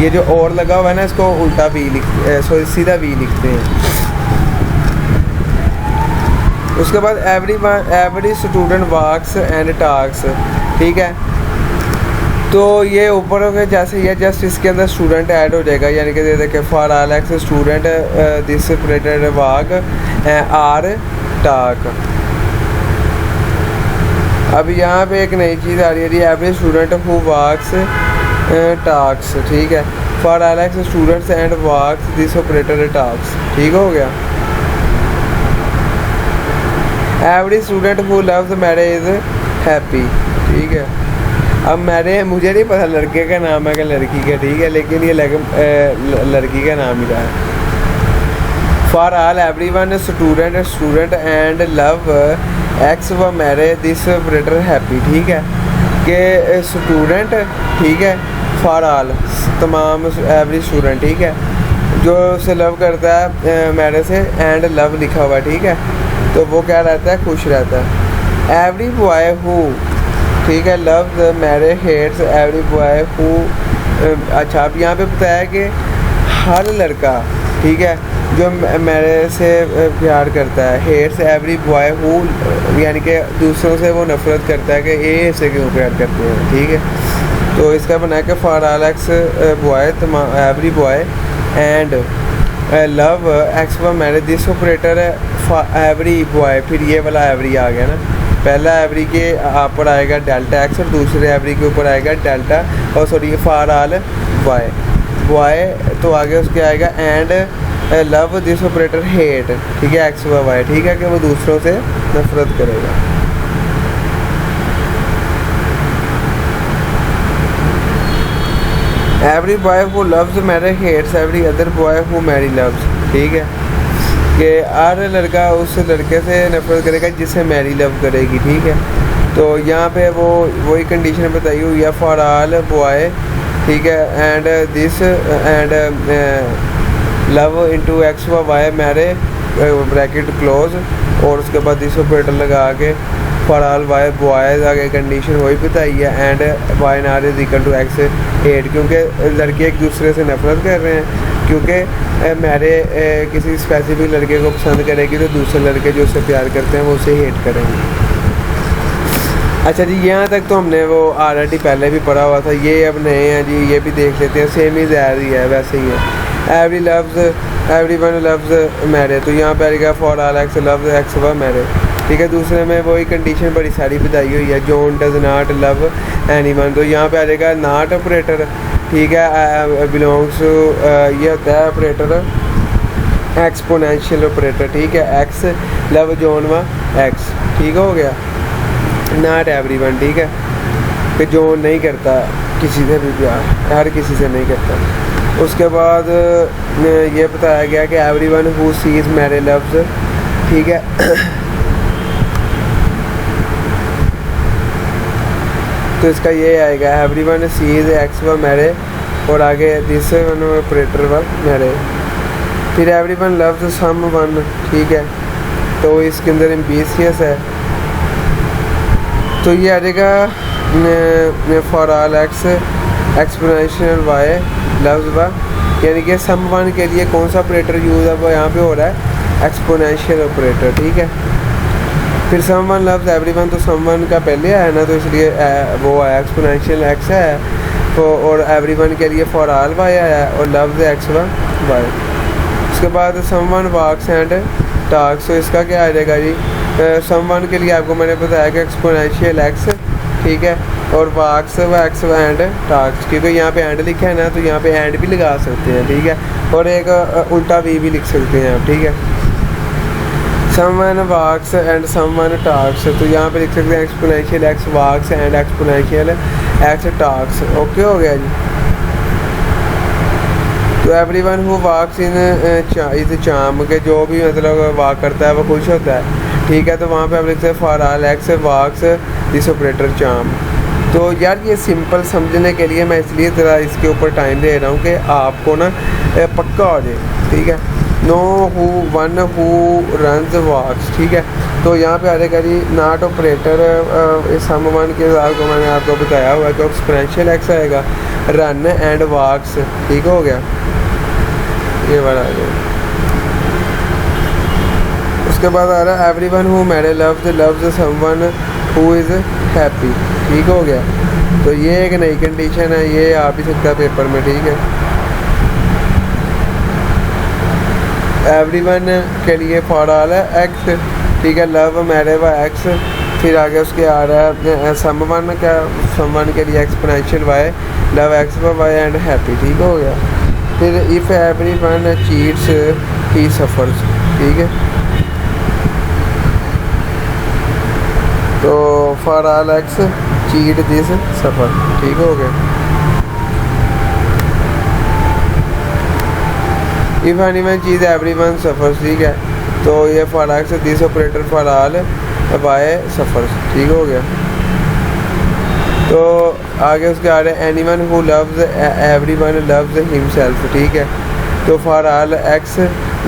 ये जो और लगा हुआ है ना, इसको उल्टा वी लिखते, सीधा वी लिखते हैं। उसके बाद every student walks and talks, ठीक है। तो ये ऊपर हो गया, जैसे ये जस्ट इसके अंदर स्टूडेंट ऐड हो जाएगा, यानी कि देखिए for all x student this operator walk or talk. अब यहाँ पे एक नई चीज़ आ रही है जी, every student who walks talks, ठीक है। For all x students and walks this operator talks, ठीक हो गया। Every student who loves marriage is happy, ठीक है। अब मुझे नहीं पता लड़के का नाम है कि लड़की का, ठीक है, लेकिन ये लड़की का नाम ही रहा है। For all everyone student and love x व मैरिज दिस ऑपरेटर हैप्पी, ठीक है, कि स्टूडेंट, ठीक है, फॉर ऑल तमाम एवरी स्टूडेंट, ठीक है, जो उसे लव करता है मैरिज से एंड लव लिखा हुआ, ठीक है, तो वो क्या रहता है, खुश रहता है। एवरी बॉय हु, ठीक है, loves Mary hates every boy who. अच्छा, अब यहाँ पे बताया कि हर लड़का, ठीक है, जो मेरे से प्यार करता है, हेट्स एवरी बॉय हु, यानी कि दूसरों से वो नफरत करता है कि ये से क्यों प्यार करते हैं, ठीक है। तो इसका बनाया कि for all x boy every boy and love x व marriage this operator every boy, फिर ये वाला एवरी आ गया ना, पहला एवरी के ऊपर आएगा डेल्टा एक्स और दूसरे एवरी के ऊपर आएगा डेल्टा, और सॉरी फॉर ऑल बॉय, तो आगे उसके आएगा and love this operator hate, ठीक है, एक्स व वाई, ठीक है, कि वो दूसरों से नफरत करेगा। Every boy who loves Mary hates every other boy who Mary loves, ठीक है। कि हर लड़का उस लड़के से नफरत करेगा जिससे मैरी लव करेगी, ठीक है। तो यहाँ पे वो वही कंडीशन बताई हुई है फॉर ऑल बॉय, ठीक है, and this and love into x व वाई मैरे ब्रैकेट क्लोज, और उसके बाद दिस ऑपरेटर लगा के फॉर ऑल वाई बॉयज़ आगे कंडीशन वही बताई है, and y not is equal to x 8, क्योंकि लड़के एक दूसरे से नफरत कर रहे हैं, क्योंकि मेरे किसी स्पेसिफिक लड़के को पसंद करेगी तो दूसरे लड़के जो उससे प्यार करते हैं वो उसे हेट करेंगे। अच्छा जी, यहाँ तक तो हमने वो ऑलरेडी पहले भी पढ़ा हुआ था, ये अब नए हैं जी, ये भी देख लेते हैं। सेम इज़ एज ही है, वैसे ही है। एवरी वन लव्स मैरे, तो यहाँ पे आएगा for all x loves x व मैरे, ठीक है। दूसरे में वही कंडीशन बड़ी सारी बताई हुई है, John does not love anyone, तो यहाँ पे आ जाएगा नॉट ऑपरेटर, ठीक है, बिलोंग्स टू ये होता है ऑपरेटर एक्सपोनेंशियल ऑपरेटर, ठीक है। एक्स लव जॉन व एक्स, ठीक हो गया। नॉट एवरीवन, ठीक है, कि जॉन नहीं करता किसी से भी प्यार, हर किसी से नहीं करता। उसके बाद ये बताया गया कि एवरीवन हु सीज मैरे लव्स, ठीक है। तो इसका ये आएगा एवरीवन सीज एक्स व मैरे, और आगे दिस वन ऑपरेटर व मैरे। फिर एवरीवन लव्स सम वन, ठीक है, तो इसके अंदर एम्बिशियस है, तो ये आ जाएगा for all x exponential y loves व, यानी कि सम वन के लिए कौन सा ऑपरेटर यूज़ है वो यहाँ पे हो रहा है एक्सपोनेंशियल ऑपरेटर, ठीक है। फिर सम वन लव्स एवरीवन, तो सम वन का पहले है ना, तो इसलिए वो है एक्सपोनेंशियल एक्स है, तो और एवरीवन के लिए फॉर ऑल वाई है, और लव्स एक्स व वाई। उसके बाद सम वन वॉक्स एंड टॉक्स, तो इसका क्या आ जाएगा जी, सम वन के लिए आपको मैंने बताया कि एक्सपोनेंशियल एक्स, ठीक है, और वॉक्स व एक्स व एंड टॉक्स, क्योंकि यहाँ पे एंड लिखा है ना, तो यहाँ पे एंड भी लगा सकते हैं, ठीक है, और एक उल्टा वी भी लिख सकते हैं आप, ठीक है। Someone walks and someone talks, तो यहाँ पे लिख सकते हैं exponential x walks and exponential x talks, okay हो गया जी। तो everyone who walks in is charm, के जो भी मतलब वॉक करता है वो खुश होता है, ठीक है, तो वहाँ पे आप लिखते हैं for all x walks this operator charm. तो यार ये सिंपल समझने के लिए मैं इसलिए ज़रा इसके ऊपर टाइम दे रहा हूँ कि आपको ना पक्का हो जाए, ठीक है। No who one who runs walks, ठीक है, तो यहाँ पे आ जाएगा जी नॉट ऑपरेटर सम वन के साथ को मैंने आपको बताया हुआ है कि एक्सपोनेंशियल एक्स आएगा, रन एंड वॉक्स, ठीक हो गया, ये वाला आ जाएगा। उसके बाद आ रहा है everyone who Mary loves someone who is happy, ठीक हो गया। तो ये एक नई कंडीशन है, ये आ भी सकता है पेपर में, ठीक है। एवरीवन के लिए फॉर ऑल है एक्स, ठीक है, लव मैरे व एक्स, फिर आगे उसके आ रहा है समवन का, समवन के लिए एक्सपोनेंशियल वाई लव एक्स व वाई एंड हैप्पी, ठीक हो गया। फिर if everyone cheats he suffers, ठीक है, तो for all x cheat this suffer, ठीक हो गया। इफ़ एनीवन चीज़ एवरीवन सफ़र्स, ठीक है, तो ये for x this operator for all y suffers, ठीक हो गया। तो आगे उसके आ रहे हैं anyone who loves everyone loves himself, ठीक है, तो for all x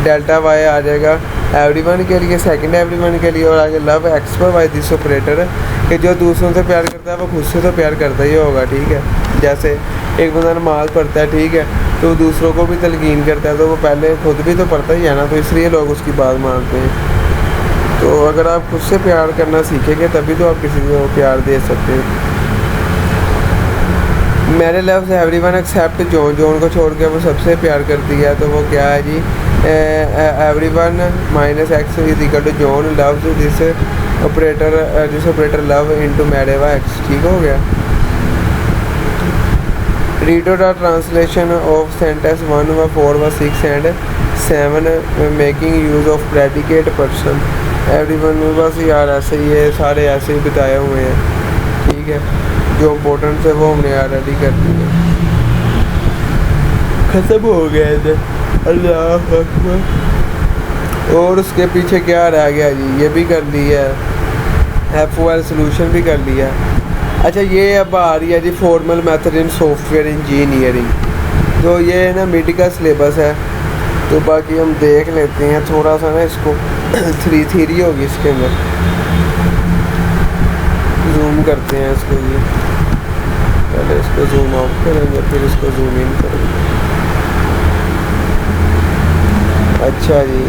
delta Y आ जाएगा एवरीवन के लिए, सेकंड एवरीवन के लिए, और आगे लव एक्स पर वाई दिस ऑपरेटर कि जो दूसरों से प्यार करता है वो खुद से तो प्यार करता ही होगा, ठीक है। जैसे एक बंदा नमाज़ पढ़ता है, ठीक है, तो दूसरों को भी तलकीन करता है, तो वो पहले खुद भी तो पढ़ता ही है ना, तो इसलिए लोग उसकी बात मानते हैं। तो अगर आप खुद से प्यार करना सीखेंगे तभी तो आप किसी को प्यार दे सकते हैं। Mary loves everyone except John, John को छोड़ के वो सबसे प्यार करती है, तो वो क्या है जी, everyone minus x is equal to John loves this operator love into Mary व एक्स, ठीक हो गया। Read the translation of sentence 1 व 4 व 6 and 7 making use of predicate person. Everyone में बस यार ऐसे ही है, सारे ऐसे ही बताए हुए हैं, ठीक है, जो इम्पोर्टेंट है वो हमने रेडी कर दिए, ख़त्म हो गया इधर। अल्लाह अकबर। और उसके पीछे क्या रह गया जी, ये भी कर लिया है, FOL सोल्यूशन भी कर लिया। अच्छा ये अब आ रही है जी formal method in software engineering, तो ये ना मिड का सिलेबस है, तो बाकी हम देख लेते हैं थोड़ा सा ना इसको। 3 थ्योरी होगी इसके अंदर, जूम करते हैं इसको जी, पहले इसको जूम आउट करेंगे फिर इसको जूम इन करेंगे। अच्छा जी,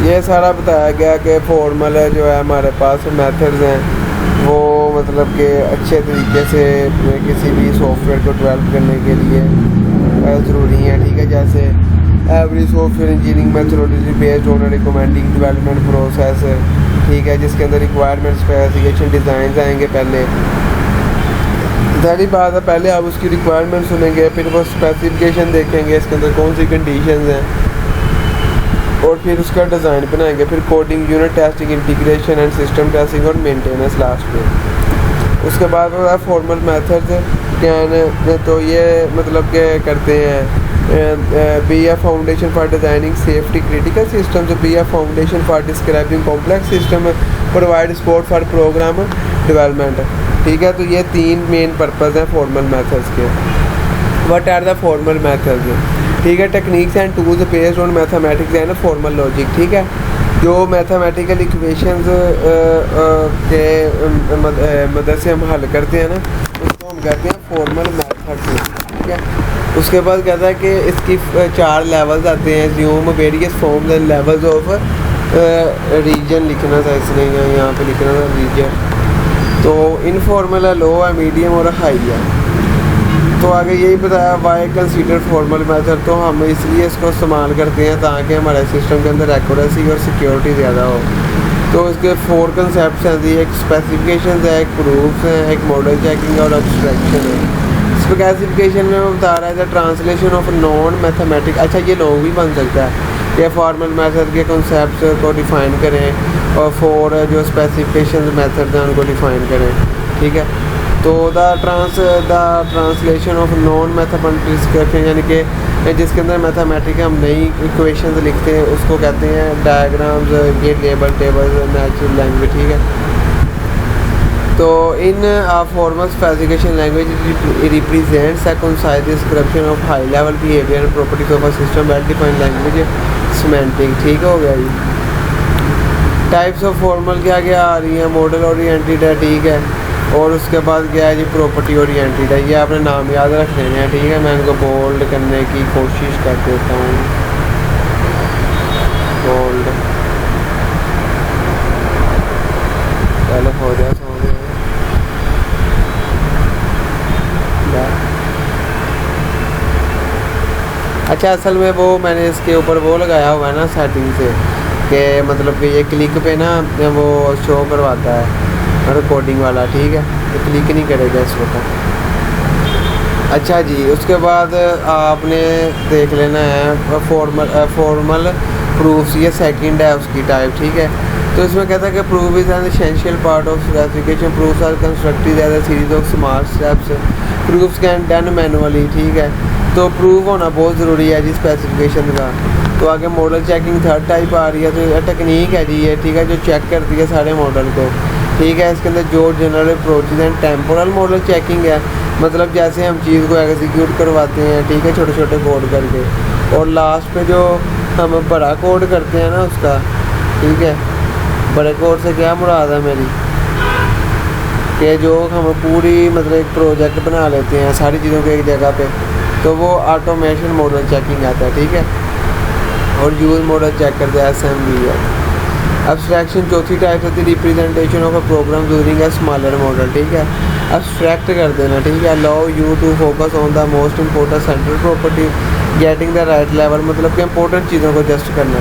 ये सारा बताया गया कि फॉर्मल जो है हमारे पास मेथड्स हैं वो मतलब कि अच्छे तरीके से किसी भी सॉफ्टवेयर को डेवलप करने के लिए ज़रूरी है, ठीक है। जैसे every software engineering methodology based on recommending development process, ठीक है, जिसके अंदर रिक्वायरमेंट स्पेसिफिकेशन डिज़ाइन आएंगे पहले। सारी बात है, पहले आप उसकी रिक्वायरमेंट सुनेंगे, फिर वो स्पेसिफिकेशन देखेंगे इसके अंदर कौन सी कंडीशंस हैं, और फिर उसका डिज़ाइन बनाएंगे, फिर coding, unit testing, integration and system testing और मेंटेनेंस लास्ट में। उसके बाद होता है फॉर्मल मेथड्स कैन, तो ये मतलब के करते हैं be a foundation for designing safety critical system, be a foundation for describing complex system, provide support for program development, ठीक है। तो ये 3 मेन पर्पज़ हैं फॉर्मल मेथड्स के। What are the formal methods, ठीक है, techniques and tools based on mathematics and formal logic, ठीक है। जो मैथमेटिकल इक्वेशंस के मदद से हम हल करते हैं ना, उसको हम कहते हैं फॉर्मल मेथड्स, ठीक है। उसके बाद कहता है कि इसकी 4 लेवल्स आते हैं, ज्यूम various forms and levels of reason, लिखना था इसने यहाँ पे लिखना था रीजन, तो इनफॉर्मल है, लो है, मीडियम और हाई है। तो आगे यही बताया वाई कंसीडर फॉर्मल मेथड, तो हम इसलिए इसको इस्तेमाल करते हैं ताकि हमारे सिस्टम के अंदर एक्यूरेसी और सिक्योरिटी ज़्यादा हो। तो इसके 4 कंसेप्ट हैं जी, एक स्पेसिफिकेशन है, एक प्रूफ्स हैं, एक मॉडल चेकिंग और एब्स्ट्रैक्शन है। स्पेसिफिकेशन में वो बता रहा है the translation of non mathematic, अच्छा ये लॉन्ग भी बन सकता है कि फॉर्मल मेथड के कॉन्सेप्ट को डिफ़ाइन करें और 4 जो स्पेसिफिकेशन मेथड हैं उनको डिफ़ाइन करें, ठीक है। तो the translation of non mathematical description, यानी कि जिसके अंदर मैथमेटिक हम नई इक्वेशंस लिखते हैं उसको कहते हैं डायग्राम्स, ये लेबल टेबल्स, नेचुरल लैंग्वेज, ठीक है। तो in formal specification language represents a concise description of high level behaviour and properties of a system well defined language semantic, ठीक हो गया जी। टाइप्स ऑफ फॉर्मल क्या क्या आ रही है, मॉडल ओरिएंटेड है, ठीक है, और उसके बाद क्या है जी प्रॉपर्टी ओरिएंटेड है। ये आपने नाम याद रख लेने हैं, ठीक है। मैं इनको बोल्ड करने की कोशिश कर देता हूँ, बोल्ड पहले हो जाए, अच्छा असल में वो मैंने इसके ऊपर वो लगाया हुआ है ना सेटिंग से, कि मतलब कि ये क्लिक पे ना वो शो करवाता है रिकॉर्डिंग वाला, ठीक है, तो क्लिक नहीं करेगा इस वक्त। अच्छा जी, उसके बाद आपने देख लेना है फॉर्मल प्रूफ्स, ये सेकंड है उसकी टाइप, ठीक है। तो इसमें कहता है कि proof is an essential part of specification, proofs are constructed as a series of small steps, proofs can done manually, ठीक है। तो प्रूफ होना बहुत ज़रूरी है जी स्पेसिफिकेशन का। तो आगे मॉडल चेकिंग 3rd टाइप आ रही है, तो ये टेक्निक है जी ये, ठीक है, जो चेक करती है सारे मॉडल को, ठीक है। इसके अंदर जो general approaches and temporal model checking है, मतलब जैसे हम चीज़ को एग्जीक्यूट करवाते हैं, ठीक है, छोटे छोटे कोड करके, और लास्ट पे जो हम बड़ा कोड करते हैं ना उसका, ठीक है, बड़े कोड से क्या मुराद है मेरी, कि जो हम पूरी मतलब एक प्रोजेक्ट बना लेते हैं सारी चीज़ों को एक जगह पे, तो वो ऑटोमेशन मॉडल चेकिंग आता है, ठीक है। और यूज मॉडल चेक करते हैं SMB है। एब्स्ट्रैक्शन चौथी टाइप होती है representation of a program using a smaller model, ठीक है, एब्स्ट्रैक्ट कर देना, ठीक है। Allow you to focus on the most important central property getting the right level, मतलब कि इंपॉर्टेंट चीज़ों को जस्ट करना।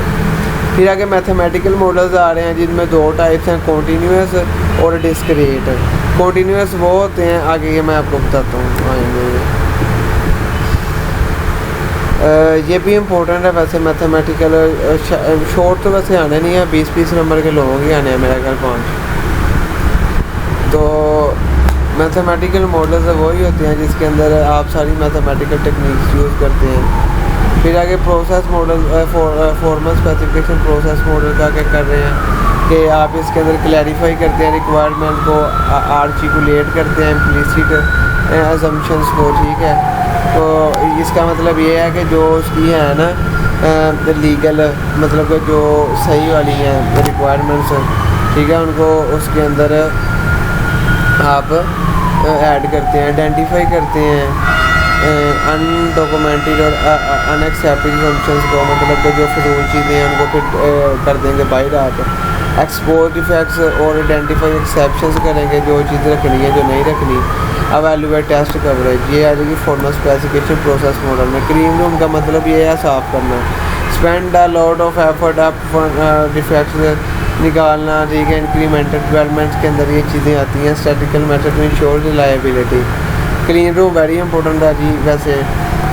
फिर आगे मैथमेटिकल मॉडल्स आ रहे हैं जिनमें 2 टाइप्स हैं, कॉन्टीन्यूस और डिस्क्रीट। कॉन्टीन्यूस वो होते हैं, आगे ये मैं आपको बताता हूँ, आएंगे ये भी इम्पोर्टेंट है वैसे मैथमेटिकल, शॉर्ट तो वैसे आने नहीं है, 20-20 नंबर के लोगों ही आने हैं मेरा ख्याल 5। तो मैथमेटिकल मॉडल्स वही होते हैं जिसके अंदर आप सारी मैथमेटिकल टेक्निक्स यूज़ करते हैं, फिर आगे process model, formal specification process model का क्या कर रहे हैं कि आप इसके अंदर क्लैरिफाई करते हैं रिक्वायरमेंट को, आर्टिकुलेट करते हैं इम्प्लिसिट असम्पशंस को, ठीक है। तो इसका मतलब ये है कि जो उसकी है ना लीगल मतलब कि जो सही वाली हैं रिक्वायरमेंट्स, ठीक है, उनको उसके अंदर आप ऐड करते हैं, आइडेंटिफाई करते हैं अनडॉक्यूमेंटेड और अनएक्सेप्टेड फंक्शंस को, मतलब कि जो फजूल चीज़ें हैं उनको फिर कर देंगे बाहर आप। एक्सपोज डिफेक्ट्स और आइडेंटिफाई एक्सेप्शंस करेंगे, जो चीज़ रखनी है जो नहीं रखनी। एवेलुएट टेस्ट कवरेज, ये आ जाएगी फॉर्मल स्पेसिफिकेशन प्रोसेस मॉडल में। क्लीन रूम का मतलब ये है साफ़ करना। Spend a lot of effort आप डिफेक्ट्स निकालना, ठीक है। इंक्रीमेंटल डेवलपमेंट्स के अंदर ये चीज़ें आती हैं। Statistical method to ensure reliability. Clean room very important है जी। वैसे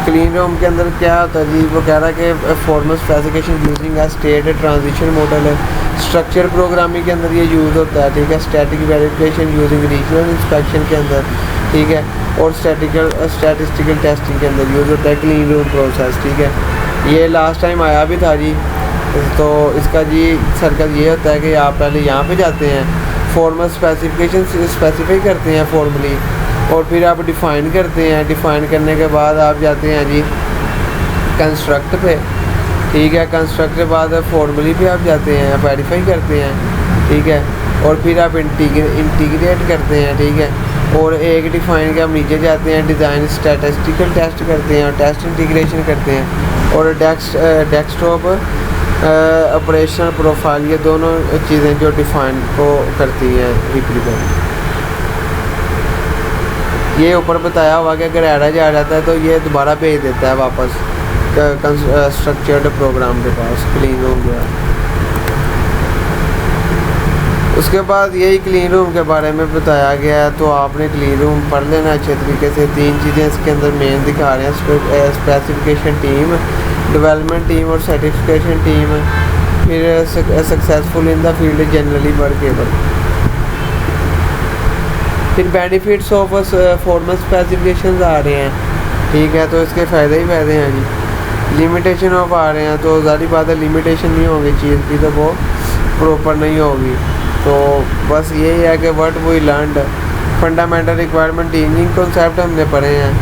क्लीन रूम के अंदर क्या होता है जी, वो कह रहा है कि फॉर्मल स्पेसिफिकेशन यूजिंग ए स्टेट ट्रांजिशन मॉडल है। स्ट्रक्चर प्रोग्रामिंग के अंदर ये यूज़ होता है, ठीक है। Static verification using regional inspection के अंदर, ठीक है। और स्टैटिस्टिकल टेस्टिंग के अंदर यूज़ होता है क्लीन रूम प्रोसेस, ठीक है। ये लास्ट टाइम आया भी था जी। तो इसका जी सर्कल ये होता है कि आप पहले यहाँ पे जाते हैं, फॉर्मल स्पेसिफिकेशन स्पेसिफाई करते हैं फॉर्मली, और फिर आप डिफ़ाइन करते हैं। डिफ़ाइन करने के बाद आप जाते हैं जी कंस्ट्रक्ट पे, ठीक है। कंस्ट्रक्ट के बाद फॉर्मली पे आप जाते हैं, वेरीफाई करते हैं, ठीक है। और फिर आप इंटीग्रेट करते हैं, ठीक है। और एक डिफ़ाइन के हम नीचे जाते हैं, डिज़ाइन स्टैटिस्टिकल टेस्ट करते हैं और टेस्ट इंटीग्रेशन करते हैं। और डेस्कटॉप ऑपरेशनल प्रोफाइल, ये दोनों चीज़ें जो डिफ़ाइन को करती हैं रिप्रेजेंट। ये ऊपर बताया हुआ कि अगर एरर आ जाता है तो ये दोबारा भेज देता है वापस स्ट्रक्चर्ड प्रोग्राम के पास, क्लीन रूम जो है। उसके बाद यही क्लीन रूम के बारे में बताया गया है, तो आपने क्लीन रूम पढ़ लेना अच्छे तरीके से। 3 चीज़ें इसके अंदर मेन दिखा रहे हैं, स्पेसिफिकेशन टीम, डेवलपमेंट टीम और सर्टिफिकेशन टीम। फिर successful in the field generally workable. फिर बेनिफिट्स ऑफ फॉर्मल स्पेसिफिकेशंस आ रहे हैं, ठीक है। तो इसके फ़ायदे ही फ़ायदे हैं जी। लिमिटेशन ऑफ आ रहे हैं, तो ज़ाहिर बात है लिमिटेशन नहीं होगी चीज़ की, तो वो प्रॉपर नहीं होगी। तो बस यही है कि what we learned, fundamental requirement engineering concept हमने पढ़े हैं,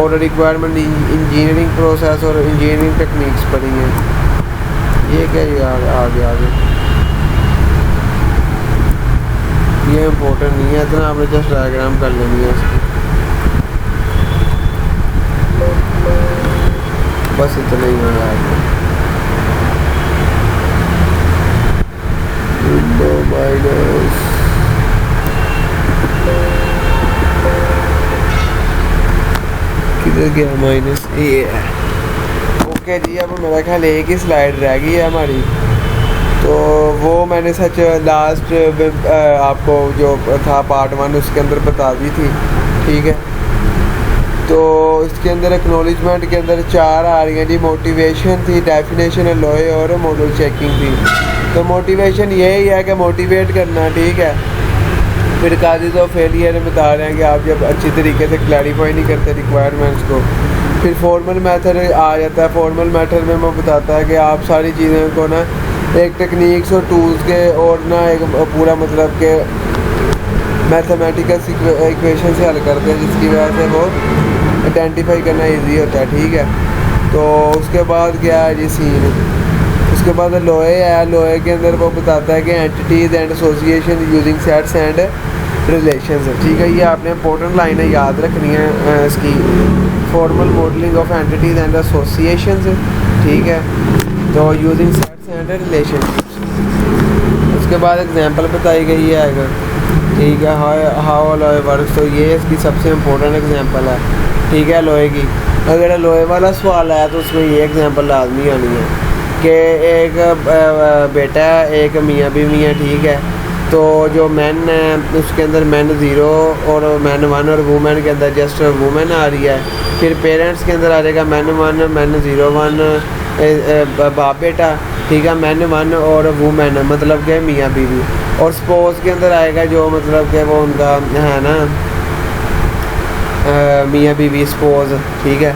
और रिक्वायरमेंट इंजीनियरिंग प्रोसेस और इंजीनियरिंग टेक्निक्स पढ़ी हैं। ये क्या यार आगे ये इम्पोर्टेंट नहीं है इतना, आपने जस्ट डायग्राम कर लेनी है इसकी, बस इतना ही है यार। माइनस किधर गया माइनस ए है। ओके जी, अब मेरा ख्याल एक ही स्लाइड रह गई है हमारी, तो वो मैंने सच लास्ट आपको जो था पार्ट 1 उसके अंदर बता दी थी, ठीक है। तो इसके अंदर एक्नॉलेजमेंट के अंदर 4 आ रही हैं जी। मोटिवेशन थी, डेफिनेशन एलॉय और मॉडल चेकिंग थी। तो मोटिवेशन यही है कि मोटिवेट करना, ठीक है। फिर काजेज ऑफ फेलियर बता रहे हैं कि आप जब अच्छी तरीके से क्लैरिफाई नहीं करते रिक्वायरमेंट्स को। फिर फॉर्मल मेथड आ जाता है। फॉर्मल मेथड में वो बताता है कि आप सारी चीज़ों को ना एक टेक्निक्स और टूल्स के और ना एक पूरा मतलब के मैथमेटिकल इक्वेशन से हल करते हैं, जिसकी वजह से वो आइडेंटिफाई करना इजी होता है, ठीक है। तो उसके बाद क्या है जी सीन, उसके बाद लोए है। लोए के अंदर वो बताता है कि entities and association using sets and relations, ठीक है। ये आपने इंपॉर्टेंट लाइनें याद रखनी है इसकी। Formal modelling of entities and associations, ठीक है। तो यूजिंग सेट्स एंड रिलेशनशिप्स। उसके बाद एग्जांपल बताई गई है अगर, ठीक है, हाउ अलॉय वर्क्स। तो ये इसकी सबसे इम्पोर्टेंट एग्जांपल है, ठीक है, लोहे की। अगर अलॉय वाला सवाल आया तो उसमें ये एग्जांपल लाजमी आनी है कि एक बेटा है, एक मियाँ बीवी है, ठीक है। तो जो मैन है उसके अंदर मैन 0 और मैन 1, और वुमेन के अंदर जस्ट वुमेन आ रही है। फिर पेरेंट्स के अंदर आ जाएगा मैन 1 मैन 0 1 बाप बेटा, ठीक है, मैन 1 और वुमेन मतलब कि मियाँ बीवी। और स्पोज के अंदर आएगा जो मतलब कि वो उनका है ना मियाँ बीवी स्पोज, ठीक है।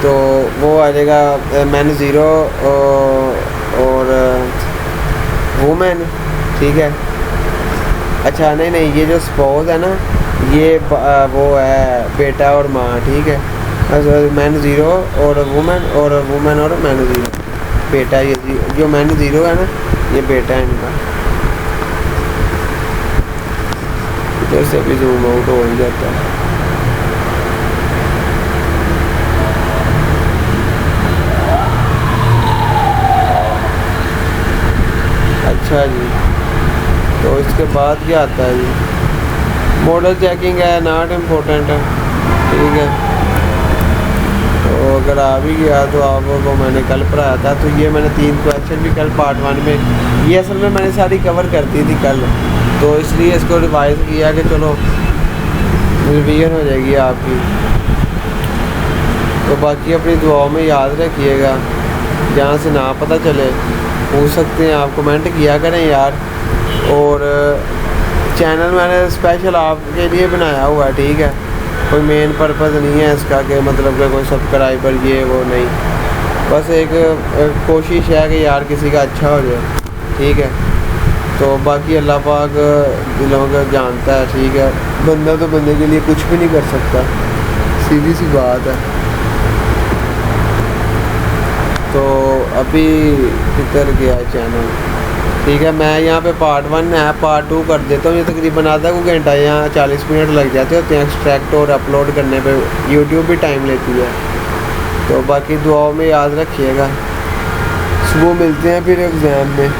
तो वो आ जाएगा मैन ज़ीरो और वुमेन, ठीक है। अच्छा नहीं नहीं, ये जो स्पोज है ना, ये वो है बेटा और माँ, ठीक है। मैन ज़ीरो और वुमेन और मैन ज़ीरो बेटा। ये जो मैन ज़ीरो है ना, ये बेटा है इनका। इधर से भी जूम आउट हो ही जाता है। अच्छा जी, तो इसके बाद क्या आता है जी? मॉडल चेकिंग है, नॉट इम्पोर्टेंट है, ठीक है। तो अगर आ भी गया तो आपको मैंने कल पढ़ाया था, तो ये मैंने 3 क्वेश्चन भी कल पार्ट 1 में, ये असल में मैंने सारी कवर कर दी थी कल, तो इसलिए इसको रिवाइज किया कि चलो रिवीजन हो जाएगी आपकी। तो बाकी अपनी दुआओं में याद रखिएगा, जहाँ से ना पता चले पूछ सकते हैं आप, कमेंट किया करें यार। और चैनल मैंने स्पेशल आपके लिए बनाया हुआ है, ठीक है। कोई मेन पर्पज़ नहीं है इसका कि मतलब कि कोई सब्सक्राइबर ये वो नहीं, बस एक कोशिश है कि यार किसी का अच्छा हो जाए, ठीक है। तो बाकी अल्लाह पाक दिलों को जानता है, ठीक है। बंदा तो बंदे के लिए कुछ भी नहीं कर सकता, सीधी सी बात है। तो अभी किधर गया चैनल, ठीक है। मैं यहाँ पे पार्ट 1 है, पार्ट 2 कर देता हूँ। ये तकरीबन आधा को घंटा या 40 मिनट लग जाते होते हैं एक्सट्रैक्ट और अपलोड करने पे, यूट्यूब भी टाइम लेती है। तो बाकी दुआओं में याद रखिएगा। सुबह मिलते हैं फिर एग्ज़ाम में।